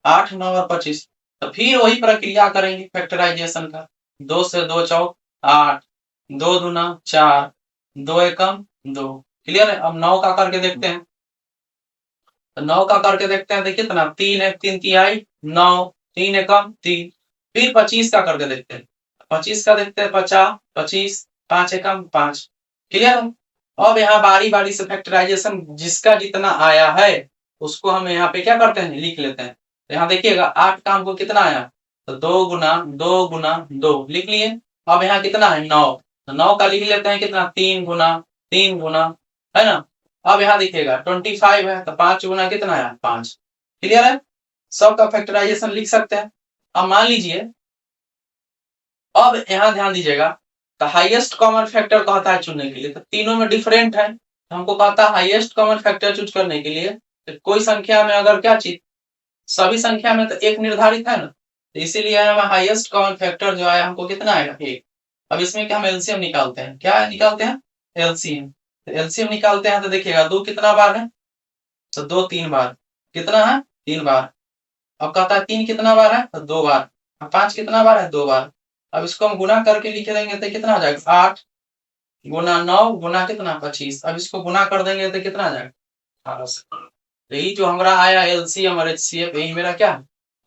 8, 9 और 25। तो फिर वही प्रक्रिया करेंगे फैक्टराइजेशन का। 2 से 2 चौक 8, 2 दूना 4, 2 एकम 2। क्लियर है? अब 9 का करके देखते हैं। तो 9 का करके देखते हैं। देखिए कितना? 3 1 3 तिहाई 9, 3 एकम 3। फिर 25 का करके देखते हैं। 25 का देखते हैं 50, 25, 5 एकम 5। क्लियर है? अब यहाँ बारी बारी से फैक्टराइजेशन जिसका जितना आया है उसको हम यहाँ पे क्या करते हैं, लिख लेते हैं। तो यहाँ देखिएगा 8 का हमको कितना आया, तो 2 गुना 2 लिख लिए। अब यहाँ कितना है 9, तो 9 का लिख लेते हैं कितना, 3 गुना 3 गुना, है ना। अब यहाँ देखिएगा 25 है, तो 5 गुना कितना है 5। क्लियर है, सबका फैक्टराइजेशन लिख सकते हैं। अब मान लीजिए, अब यहाँ ध्यान दीजिएगा, तो हाईएस्ट कॉमन फैक्टर कहता है चुनने के लिए, तो तीनों में डिफरेंट है, तो हमको कहता है हाईएस्ट कॉमन फैक्टर चूज करने के लिए तो कोई संख्या में अगर क्या चीज, सभी संख्या में तो एक निर्धारित है ना, तो इसीलिए हमें हाईएस्ट कॉमन फैक्टर जो आया हमको कितना आएगा 1। अब इसमें क्या हम एलसीएम निकालते हैं, क्या निकालते हैं एलसीएम। तो एलसीएम निकालते हैं तो देखिएगा 2 कितना बार है, तो 2 3 बार, कितना है 3 बार। अब कहता है 3 कितना बार है, तो 2 बार। 5 कितना बार है 2 बार। अब इसको हम गुना करके लिख देंगे तो कितना आ जाएगा 8 गुना 9 गुना कितना 25। अब इसको गुना कर देंगे तो कितना आ जाएगा 18। यही जो हमारा आया एलसीएम और एचसीएफ, यही मेरा क्या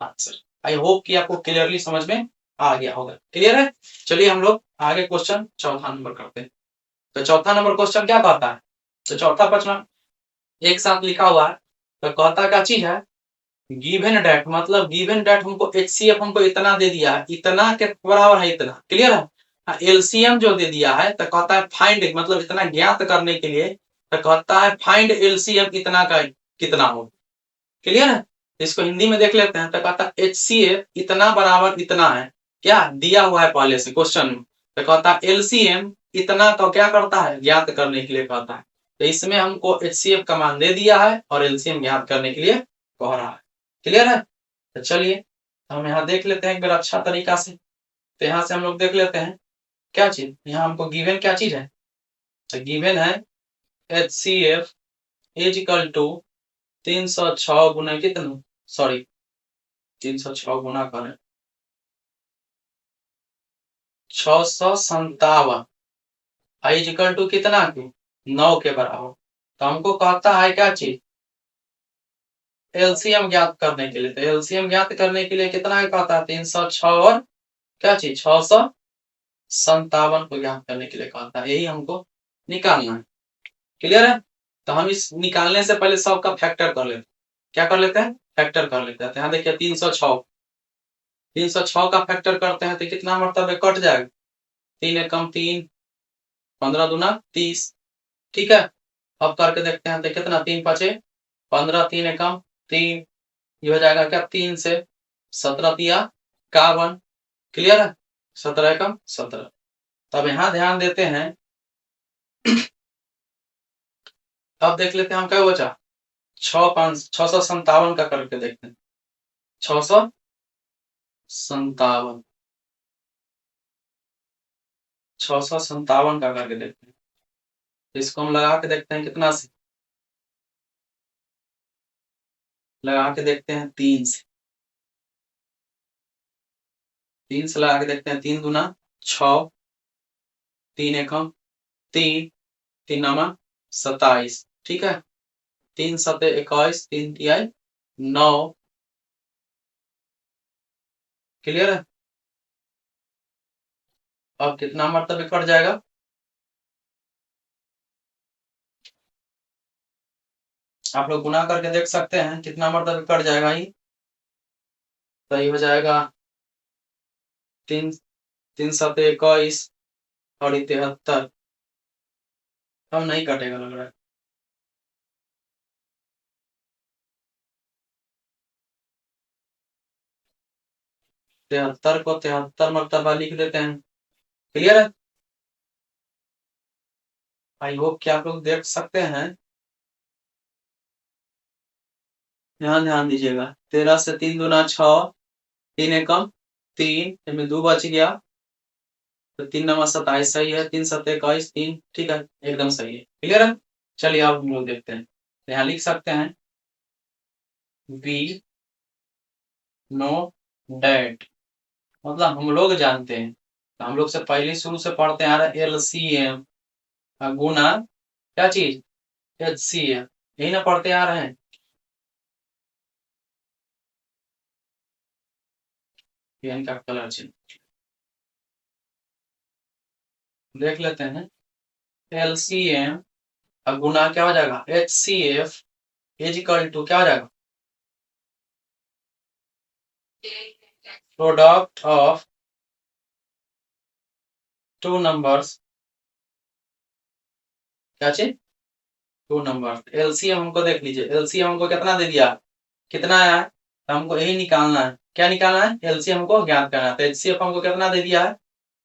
आंसर। आई होप कि आपको क्लियरली समझ में आ गया होगा। क्लियर है, चलिए हम लोग आगे क्वेश्चन चौथा नंबर करते हैं। तो चौथा नंबर क्वेश्चन क्या कहता है, तो चौथा प्रश्न एक साथ लिखा हुआ है, तो कहता क्या चीज है, गिवन डेट, मतलब गिवन डेट हमको एचसीएफ हमको इतना दे दिया है, इतना के बराबर है इतना। क्लियर है, एलसीएम जो दे दिया है तो कहता है फाइंड, मतलब इतना ज्ञात करने के लिए तो कहता है फाइंड एलसीएम इतना का कितना हो। क्लियर है, इसको हिंदी में देख लेते हैं, तो कहता है एचसीएफ इतना बराबर इतना है, क्या दिया हुआ है पहले से क्वेश्चन में, तो कहता है एलसीएम इतना का क्या करता है ज्ञात करने के लिए कहता है। तो इसमें हमको एचसीएफ का मान दे दिया है और एलसीएम ज्ञात करने के लिए कह रहा है। क्लियर है, तो चलिए हम यहाँ देख लेते हैं एक बार अच्छा तरीका से। तो यहाँ से हम लोग देख लेते हैं क्या चीज, यहाँ हमको गिवन क्या चीज है, तो गिवन है एचसीएफ इज इक्वल टू 306 गुना कितना, सॉरी 306 गुना करें 657 इज इक्वल टू कितना की 9 के बराबर। तो हमको कहता है क्या चीज एलसीएम ज्ञात करने के लिए, तो एलसीएम ज्ञात करने के लिए कितना कहता है 306 और क्या चीज 657 को ज्ञात करने के लिए कहता है, यही हमको निकालना है। क्लियर है, तो हम इस निकालने से पहले सबका फैक्टर कर लेते हैं। क्या कर लेते हैं, फैक्टर कर लेते हैं। तो यहाँ देखिए 306 का फैक्टर करते हैं तो कितना मतलब कट जाएगा, 3 एकम 3, 15 दूना 30। ठीक है, अब करके देखते हैं तो कितना 3 5 15, 3 एकम 3, ये हो जाएगा क्या 3 से 17 तिया 51। क्लियर है, 17 एकम 17। तब यहाँ ध्यान देते हैं, अब देख लेते हैं हम क्या बचा 657 का करके देखते हैं, 657 657 का करके देखते हैं। इसको हम लगा के देखते हैं कितना से, लगा के देखते हैं 3 से, 3 से लगा के देखते हैं, 3 दूना 6, 3 एकम 3, 3 नामा 27। ठीक है, 3 सते 21, 3 तिहाई 9। क्लियर है, अब कितना मतलब कट जाएगा, आप लोग गुना करके देख सकते हैं कितना मतलब कट जाएगा। ये तो ये हो जाएगा 3 3 सते 21 और 73, हम नहीं कटेगा लग रहा है। तिहत्तर को 73 मरतबा लिख देते हैं। क्लियर है, आई होप कि आप लोग देख सकते हैं। यहाँ ध्यान दीजिएगा, 13 से 3 दूना 6, 3 एकम 3, इनमें 2 बच गया, तो 3 नंबर 27 सही है, 3 सत्ते 21 3। ठीक है, एकदम सही है। क्लियर है, चलिए अब हम लोग देखते हैं। तो यहाँ लिख सकते हैं वी नो डेट, मतलब हम लोग जानते हैं, तो हम लोग से पहले शुरू से पढ़ते आ रहे हैं एलसीएम गुना क्या चीज एचसीएफ, यही ना पढ़ते आ रहे हैं। पेन का कलर चेंज देख लेते हैं, एलसीएम अब गुना क्या हो जाएगा, HCF इज इक्वल टू क्या हो जाएगा, प्रोडक्ट ऑफ टू नंबर्स, क्या चीज, टू नंबर्स। एलसीएम हमको देख लीजिए, एलसीएम हमको कितना दे दिया, कितना आया है, तो हमको यही निकालना है, क्या निकालना है, एलसीएम हमको ज्ञात करना है। तो एचसीएफ हमको कितना दे दिया है,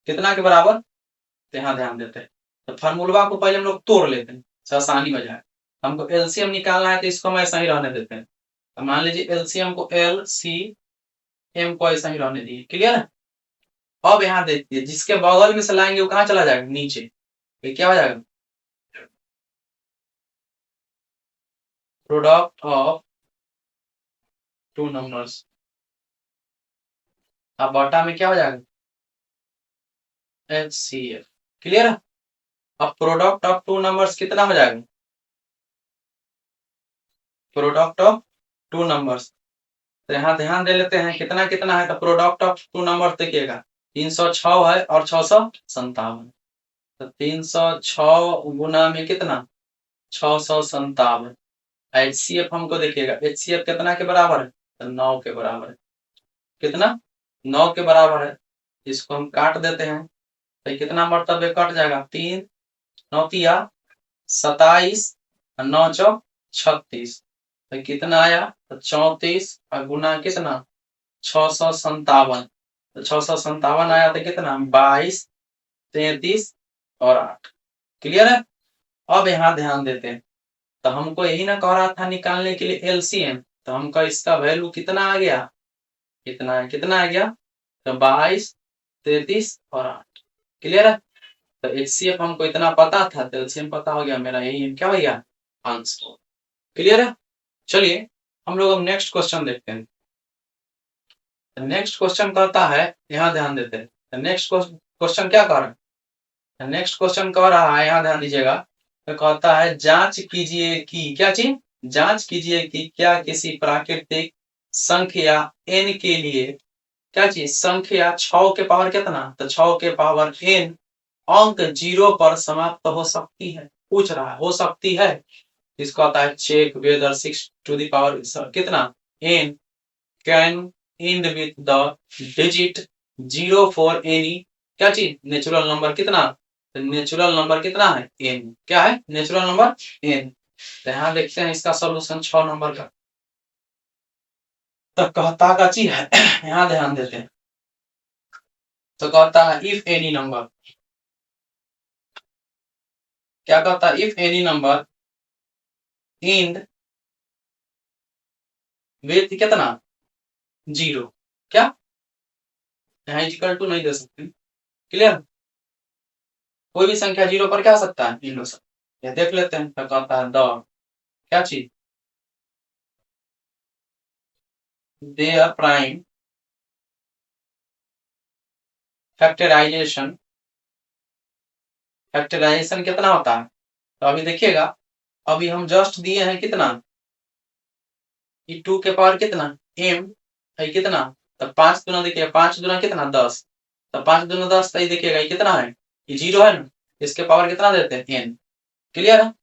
कितना के बराबर, तो यहाँ ध्यान देते हैं, तो फार्मूला को पहले हम लोग तोड़ लेते हैं, आसानी हो जाए। हमको एलसीएम निकालना है तो इसको हम ऐसा ही रहने देते हैं, तो मान लीजिए एलसीएम को एलसीएम को ऐसा ही रहने दिए, क्लियर है। अब यहाँ देखिए जिसके बगल में से लाएंगे वो कहाँ चला जाएगा, नीचे, ये क्या हो जाएगा, प्रोडक्ट ऑफ टू नंबर्स, अब बटा में क्या हो जाएगा, HCF, क्लियर है। अब प्रोडक्ट ऑफ टू नंबर्स कितना हो जाएगा, प्रोडक्ट ऑफ टू नंबर्स, तो यहाँ ध्यान दे लेते हैं कितना कितना है, तो प्रोडक्ट ऑफ टू नंबर देखिएगा 306 है और 657, तो 306 गुना में कितना 657। HCF हमको देखिएगा, HCF कितना के बराबर है, तो 9 के बराबर है, कितना 9 के बराबर है, इसको हम काट देते हैं, तो कितना मरतबे कट जाएगा, 3 9 तिया 27 और 9 चौक 36, तो कितना आया, तो 34 और गुना कितना 657, तो 657 आया तो कितना 22 33 और 8, क्लियर है। अब यहाँ ध्यान देते हैं, तो हमको यही ना कह रहा था निकालने के लिए एलसीएम, तो हमका इसका वैल्यू कितना आ गया, कितना है, कितना आ गया, तो 22 33 और 8, क्लियर है। तो एचसीएफ हमको इतना पता था, तो एलसीएम पता हो गया, मेरा यही क्या हो गया, आंसर, क्लियर है। चलिए हम लोग अब नेक्स्ट क्वेश्चन देखते हैं। नेक्स्ट क्वेश्चन कहता है, यहाँ ध्यान देते हैं, नेक्स्ट क्वेश्चन क्या कर रहा है, नेक्स्ट क्वेश्चन कह रहा है, यहाँ ध्यान दीजिएगा, तो कहता है जांच कीजिए कि, क्या चीज, जांच कीजिए कि क्या किसी प्राकृतिक संख्या n के लिए, क्या चीज, संख्या 6 के पावर कितना, तो 6 के पावर n अंक 0 पर समाप्त हो सकती है, पूछ रहा है, हो सकती है, इसको आता है check whether 6 to the power कितना n can end with the digit 0 for any, क्या चीज, नेचुरल नंबर कितना, तो नेचुरल नंबर कितना है n, क्या है नेचुरल नंबर n। तो यहाँ देखते हैं इसका सॉल्यूशन 6 नंबर का, तो कहता का चीज है, यहाँ ध्यान देते हैं, तो कहता है इफ एनी नंबर, क्या कहता है, if any number end with कितना 0, क्या, यहाँ इक्वल टू नहीं दे सकते, क्लियर, कोई भी संख्या 0 पर क्या हो सकता है, end हो सकता है, ये देख लेते हैं, तो कहता है द, क्या चीज, their prime फैक्टराइजेशन, फैक्टराइजेशन कितना होता है, तो अभी देखिएगा, अभी हम जस्ट दिए हैं कितना, ये 2 के पावर कितना m है कितना, तो 5 दुना देखिए, 5 दुना कितना 10, तो 5 दुना 10, तो ये देखिएगा ये कितना है, ये 0 है ना, इसके पावर कितना देते हैं n, क्लियर है।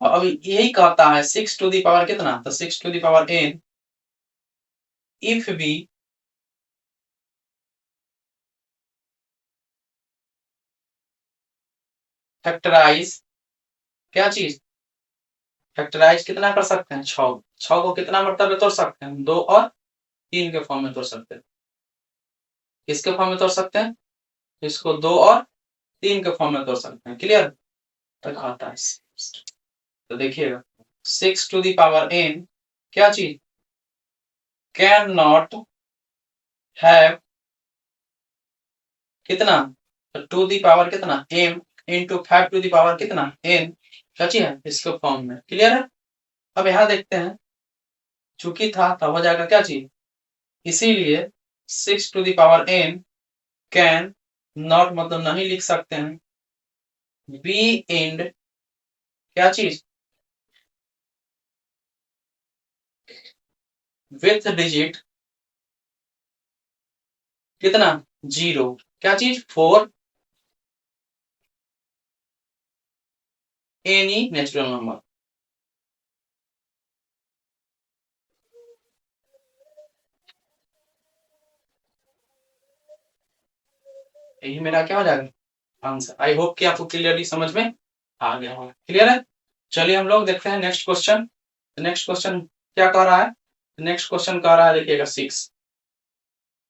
और अभी यही कहता है 6 टू दी पावर कितना, तो 6 to the power n if be, factorise, क्या चीज, फैक्टराइज कितना कर सकते हैं, 6, 6 को कितना मरतबे तोड़ सकते हैं, 2 और 3 के फॉर्म में तोड़ सकते हैं, किसके फॉर्म में तोड़ सकते हैं, इसको 2 और 3 के फॉर्म में तोड़ सकते हैं, क्लियर, तक आता है। तो देखिएगा 6 टू दी पावर n, क्या चीज, कैन नॉट हैव कितना, टू दी पावर कितना m into 5 to the power कितना n, क्या चीज है, इसके फॉर्म में, क्लियर है। अब यहाँ देखते हैं, चूंकि था तब हो जाएगा क्या चीज, इसीलिए 6 to the power n can not मतलब नहीं लिख सकते हैं, बी एंड, क्या चीज, विथ डिजिट कितना 0, क्या चीज 4 एनी नेचुरल नंबर। यही मेरा क्या हो जाएगा आंसर। आई होप कि आपको क्लियरली समझ में आ गया होगा। क्लियर है? चलिए हम लोग देखते हैं नेक्स्ट क्वेश्चन। नेक्स्ट क्वेश्चन क्या कह रहा है? नेक्स्ट क्वेश्चन कह रहा है, देखिएगा 6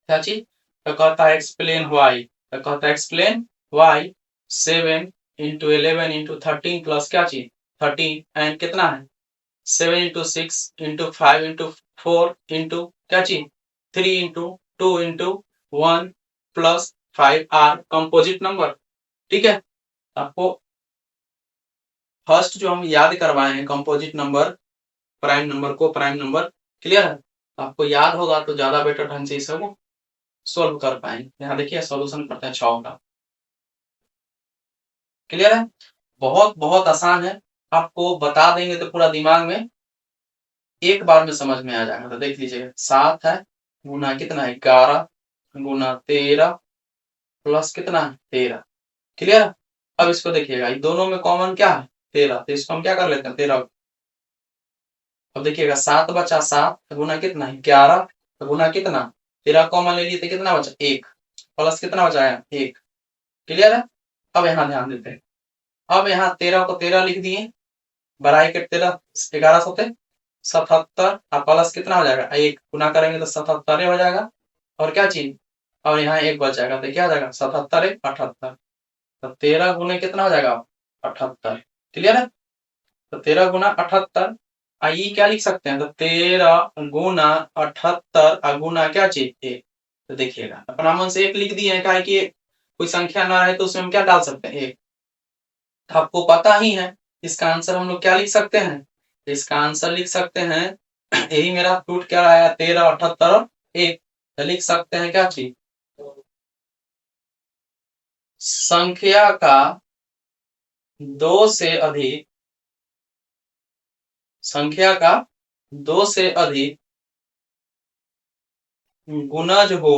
क्या चीज, तो कहता है एक्सप्लेन वाई, तो कहता है explain why 7 into 11 into 13 plus क्या चीज 13 एंड कितना है 7 इंटू 6 इंटू 5 इंटू 4 इंटू क्या चीज 3 into 2 into 1 plus 5 are composite number. ठीक है, आपको फर्स्ट जो हम याद करवाए हैं कंपोजिट नंबर, प्राइम नंबर को प्राइम नंबर, क्लियर है? आपको याद होगा तो ज्यादा बेटर ढंग से इसे वो सोल्व कर पाएंगे। यहाँ देखिए सॉल्यूशन करते हैं 6 का। क्लियर है? बहुत बहुत आसान है, आपको बता देंगे तो पूरा दिमाग में एक बार में समझ में आ जाएगा। तो देख लीजिए 7 है गुना कितना है 11 गुना 13 प्लस कितना है 13। क्लियर है? अब इसको देखिएगा दोनों में कॉमन क्या है 13, तो इसको हम क्या कर लेते हैं 13। अब देखिएगा 7 बचा 7 गुना कितना है 11 गुना कितना 13 कॉमन ले लिए तो कितना बचा 1 प्लस कितना बचा है 1। क्लियर है? अब यहाँ ध्यान देते हैं, अब यहाँ 13 को 13 लिख दिए, बराई के 13 11 77 और प्लस कितना हो जाएगा 1 गुना करेंगे तो 77 हो जाएगा और क्या चीज और यहाँ 1 बच जाएगा तो क्या हो जाएगा 77 78। तो 13 गुने कितना हो जाएगा 78। क्लियर है? तो 13 गुना 78 ये क्या लिख सकते हैं, तो 13 गुना 78 गुना क्या चीज 1। तो देखिएगा अपना मन से 1 लिख दिए हैं, क्या है कि कोई संख्या ना रहे तो उसमें हम क्या डाल सकते हैं 1। तो आपको पता ही है इसका आंसर हम लोग क्या लिख सकते हैं, इसका आंसर लिख सकते हैं यही मेरा टूट क्या आया 13 78 1। तो लिख सकते हैं क्या चीज संख्या का 2 से अधिक, संख्या का 2 से अधिक गुणज हो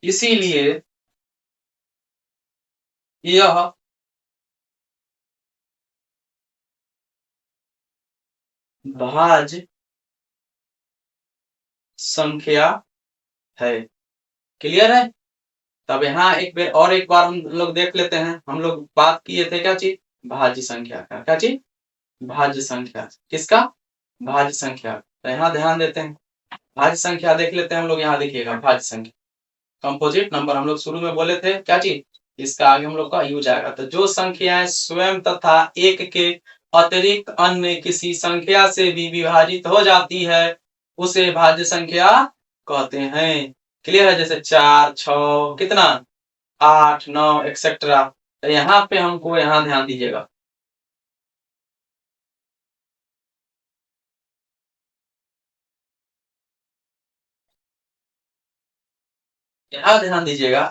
इसीलिए यह भाज्य संख्या है। क्लियर है? तब यहाँ एक बार हम लोग देख लेते हैं, हम लोग बात किए थे क्या चीज भाज्य संख्या का, क्या चीज भाज्य संख्या किसका भाज्य संख्या। तो यहाँ ध्यान देते हैं भाज्य संख्या देख लेते हैं हम लोग। यहाँ देखिएगा भाज्य संख्या कंपोजिट नंबर हम लोग शुरू में बोले थे क्या चीज, इसका आगे हम लोग का यूज आएगा। तो जो संख्याएं स्वयं तथा एक के अतिरिक्त अन्य किसी संख्या से भी विभाजित हो जाती है उसे भाज्य संख्या कहते हैं। क्लियर है? जैसे 4 6 कितना 8 9 एक्सेट्रा। तो यहाँ पे हमको यहाँ ध्यान दीजिएगा, यहाँ ध्यान दीजिएगा।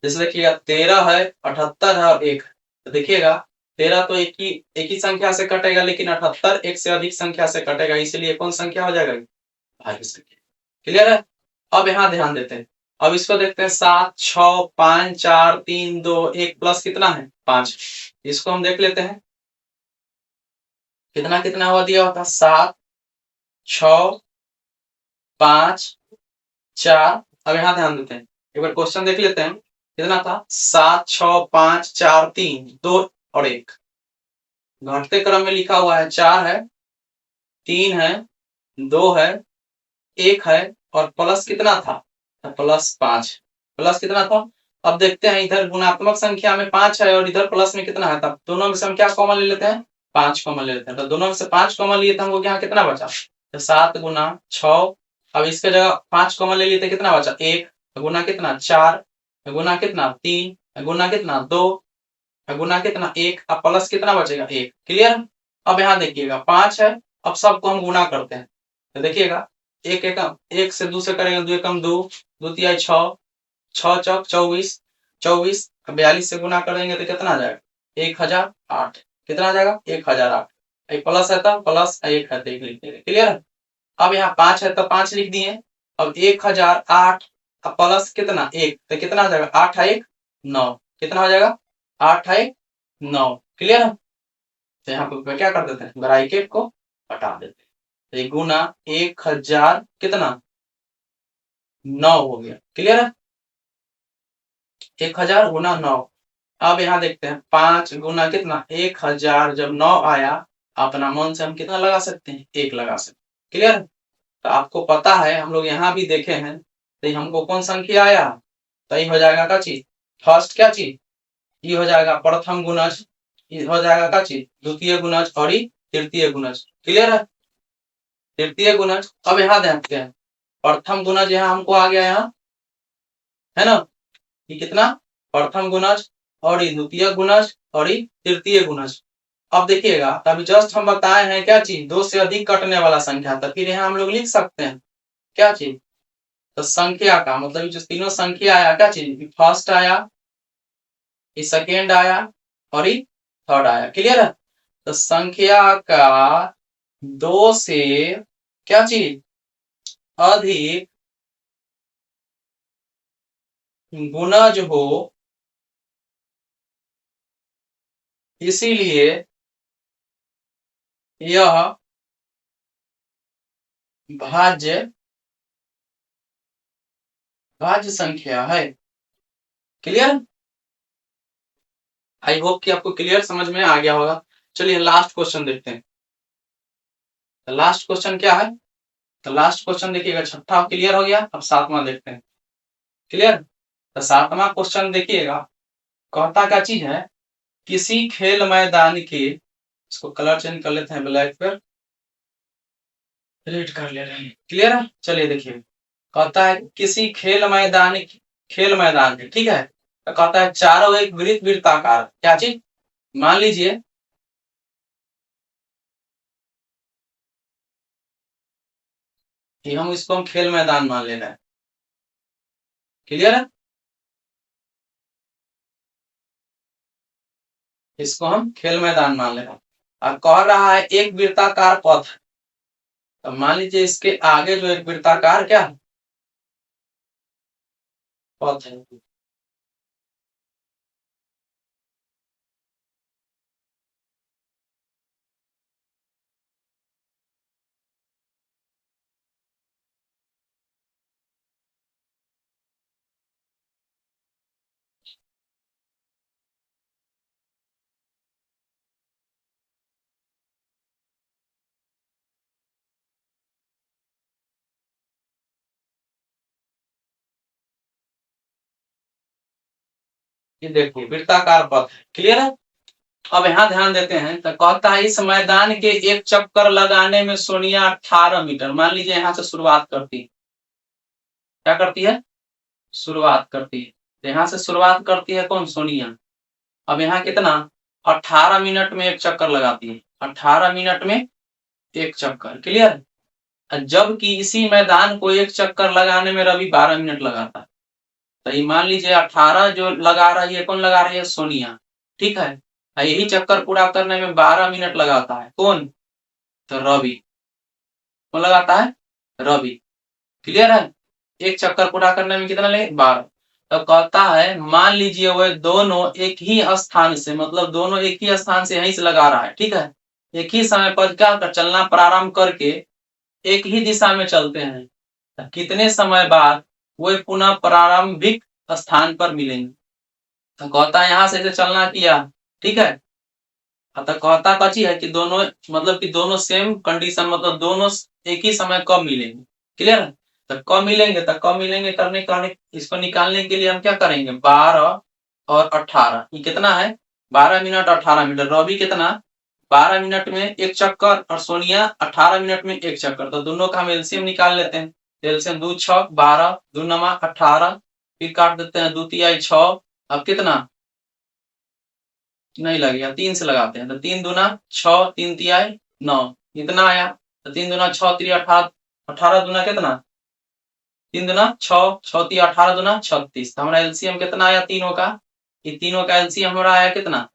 जैसे देखिएगा 13 है 78 है और 1। तो देखिएगा 13 तो एक ही संख्या से कटेगा, लेकिन 78 एक से अधिक संख्या से कटेगा, इसलिए कौन संख्या हो जाएगा भाज्य संख्या। क्लियर है? अब यहाँ ध्यान देते हैं, अब इसको देखते हैं 7 6 5 4 3 2 1 प्लस कितना है 5। इसको हम देख लेते हैं कितना कितना हुआ दिया होता 7 6 5 4। अब यहाँ ध्यान देते हैं, एक बार क्वेश्चन देख लेते हैं कितना था 7 6 5 4 3 2 और 1। घटते क्रम में लिखा हुआ है 4 है 3 है 2 है 1 है और प्लस कितना था प्लस 5। प्लस कितना था, अब देखते हैं इधर गुणात्मक संख्या में 5 है और इधर प्लस में कितना है, तब दोनों में से हम क्या कॉमन ले लेते हैं 5 कॉमन ले लेते हैं। तो दोनों में से 5 कॉमन लिए तो हमको यहाँ कितना बचा तो 7 गुना 6। अब इसके जगह 5 कॉमन ले लिए तो कितना बचा 1 गुना कितना 4 गुना कितना 3 गुना कितना 2 गुना कितना 1 अब प्लस कितना बचेगा 1। क्लियर? अब यहाँ देखिएगा 5 है, अब सबको हम गुना करते हैं। तो देखिएगा एक एकम 1 से 2 से करेंगे 2 एकम 2 2 तिहाई 6 6 चौक 24 24 42 से गुना करेंगे तो कितना आ जाएगा 1008। कितना आ जाएगा 1008। एक प्लस है तो प्लस 1 है तो 1 लिख देंगे। क्लियर है? अब यहाँ 5 है तो 5 लिख दिए। अब 1008 अब प्लस कितना 1 तो कितना आ जाएगा 8 है 1 9। कितना हो जाएगा 8 है 9। क्लियर है? तो यहाँ पे क्या कर देते हैं, ब्रैकेट को हटा देते हैं। तो ये गुना 1000 कितना 9 हो गया। क्लियर है? 1000 गुना 9। अब यहाँ देखते हैं 5 गुना कितना 1000, जब 9 आया अपना मन से हम कितना लगा सकते हैं, 1 लगा सकते हैं। क्लियर? तो आपको पता है हम लोग यहाँ भी देखे हैं, तो हमको कौन संख्या आया, तो ये हो जाएगा क्या चीज, फर्स्ट क्या चीज, ये हो जाएगा प्रथम गुणज, ये हो जाएगा क्या चीज द्वितीय गुणज और ये तृतीय गुणज। क्लियर है? तृतीय गुणज। अब यहाँ देखते हैं प्रथम गुणज यहाँ हमको आ गया यहाँ, है ना, ये कितना प्रथम गुणज और ये द्वितीय गुणज और ये तृतीय गुणज। अब देखिएगा तभी जस्ट हम बताए हैं क्या चीज, 2 से अधिक कटने वाला संख्या, तो फिर यहाँ हम लोग लिख सकते हैं क्या चीज, तो संख्या का मतलब जो तीनों संख्या आया क्या चीज, फर्स्ट आया, ये सेकेंड आया और ये थर्ड आया। क्लियर है? तो संख्या का 2 से क्या चीज अधिक गुणज हो, इसीलिए यह भाज्य भाज्य संख्या है। क्लियर? आई होप कि आपको क्लियर समझ में आ गया होगा। चलिए लास्ट क्वेश्चन देखते हैं। लास्ट क्वेश्चन क्या है, तो लास्ट क्वेश्चन देखिएगा, छठा क्लियर हो गया, अब सातवां देखते हैं। क्लियर? तो सातवां क्वेश्चन देखिएगा, कहता क्या चीज है, किसी खेल मैदान के, इसको कलर चेंज कर लेते हैं ब्लैक पर, रेड कर ले रहे हैं। क्लियर है? चलिए देखिए, कहता है किसी खेल मैदान के, ठीक है, तो कहता है चारों एक वृत्त वृत्ताकार, क्या चीज, मान लीजिए कि हम इसको हम खेल मैदान मान ले रहे हैं। क्लियर है? इसको हम खेल मैदान मान ले रहे हैं और कह रहा है एक वृत्ताकार पथ, तो मान लीजिए इसके आगे जो एक वृत्ताकार क्या पथ है, ये देखिए वृत्ताकार पथ। क्लियर है? अब यहाँ ध्यान देते हैं, तो कहता है इस मैदान के एक चक्कर लगाने में सोनिया 18 मीटर, मान लीजिए यहाँ से शुरुआत करती है, क्या करती है, शुरुआत करती है, तो यहाँ से शुरुआत करती है कौन, सोनिया। अब यहाँ कितना 18 मिनट में एक चक्कर लगाती है, 18 मिनट में एक चक्कर। क्लियर? जबकि इसी मैदान को एक चक्कर लगाने में रवि 12 मिनट लगाता है, तो ये मान लीजिए 18 जो लगा रही है, कौन लगा रही है, सोनिया। ठीक है, यही चक्कर पूरा करने में 12 मिनट लगाता है, कौन, तो रवि। कौन लगाता है, रवि। क्लियर है? एक चक्कर पूरा करने में कितना लगे, 12। तो कहता है मान लीजिए वह दोनों एक ही स्थान से, मतलब दोनों एक ही स्थान से यहीं से लगा रहा है, ठीक है, एक ही समय पर क्या कर चलना प्रारंभ करके एक ही दिशा में चलते हैं, तो कितने समय बाद वो पुनः प्रारंभिक स्थान पर मिलेंगे। तो कहता है यहाँ से चलना किया, ठीक है, तो कहता कची है कि दोनों मतलब कि दोनों सेम कंडीशन, मतलब दोनों एक ही समय कब मिलेंगे। क्लियर है? तो कब मिलेंगे, तो कब मिलेंगे करने इसको निकालने के लिए हम क्या करेंगे, 12 और 18, ये कितना है 12 मिनट 18 मिनट, रवि कितना 12 मिनट में एक चक्कर और सोनिया 18 मिनट में एक चक्कर, तो दोनों का हम एलसीएम निकाल लेते हैं। एलसीएम 2 6 12 2 नमा 18, फिर काट देते हैं 2 तिहाई 6, अब कितना नहीं लगेगा, 3 से लगाते हैं, तो 3 दूना 6 3 तिहाई 9, इतना आया, तो 3 दूना 6 3 18, 18 दूना कितना 3 दूना 6 6 3 18 दूना 36, तो हमारा एलसीएम कितना आया तीनों का, ये तीनों का एलसीएम हमारा आया कितना,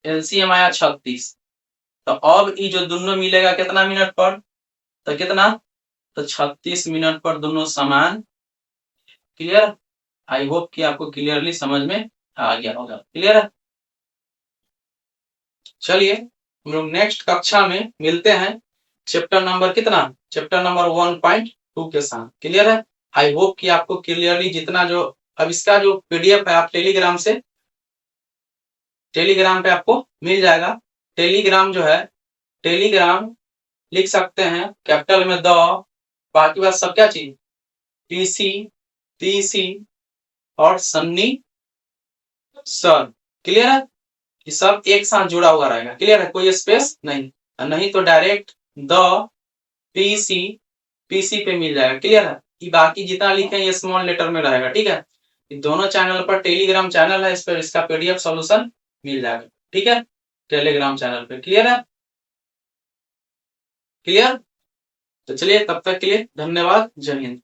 एलसीएम आया 36। तो अब ये जो दोनों मिलेगा कितना मिनट पर, तो कितना, तो 36 मिनट पर दोनों समान। क्लियर? आई होप कि आपको क्लियरली समझ में आ गया होगा। क्लियर है? चलिए हम लोग नेक्स्ट कक्षा में मिलते हैं चैप्टर नंबर कितना, चैप्टर नंबर 1.2 के साथ। क्लियर है? आई होप कि आपको क्लियरली जितना जो अब इसका जो पीडीएफ है आप टेलीग्राम पे आपको मिल जाएगा। टेलीग्राम जो है, टेलीग्राम लिख सकते हैं कैपिटल में द, बाकी बात सब क्या चीज टीसी टीसी और सन्नी सर। क्लियर है? ये सब एक साथ जुड़ा हुआ रहेगा। क्लियर है? कोई स्पेस नहीं, नहीं तो डायरेक्ट द पीसी पीसी पे मिल जाएगा। क्लियर है? ये बाकी जितना लिखे ये स्मॉल लेटर में रहेगा। ठीक है? दोनों चैनल पर टेलीग्राम चैनल है, इस पर इसका पीडीएफ सॉल्यूशन मिल जाएगा। ठीक है? टेलीग्राम चैनल पे। क्लियर है? क्लियर? तो चलिए तब तक के लिए धन्यवाद। जय हिंद।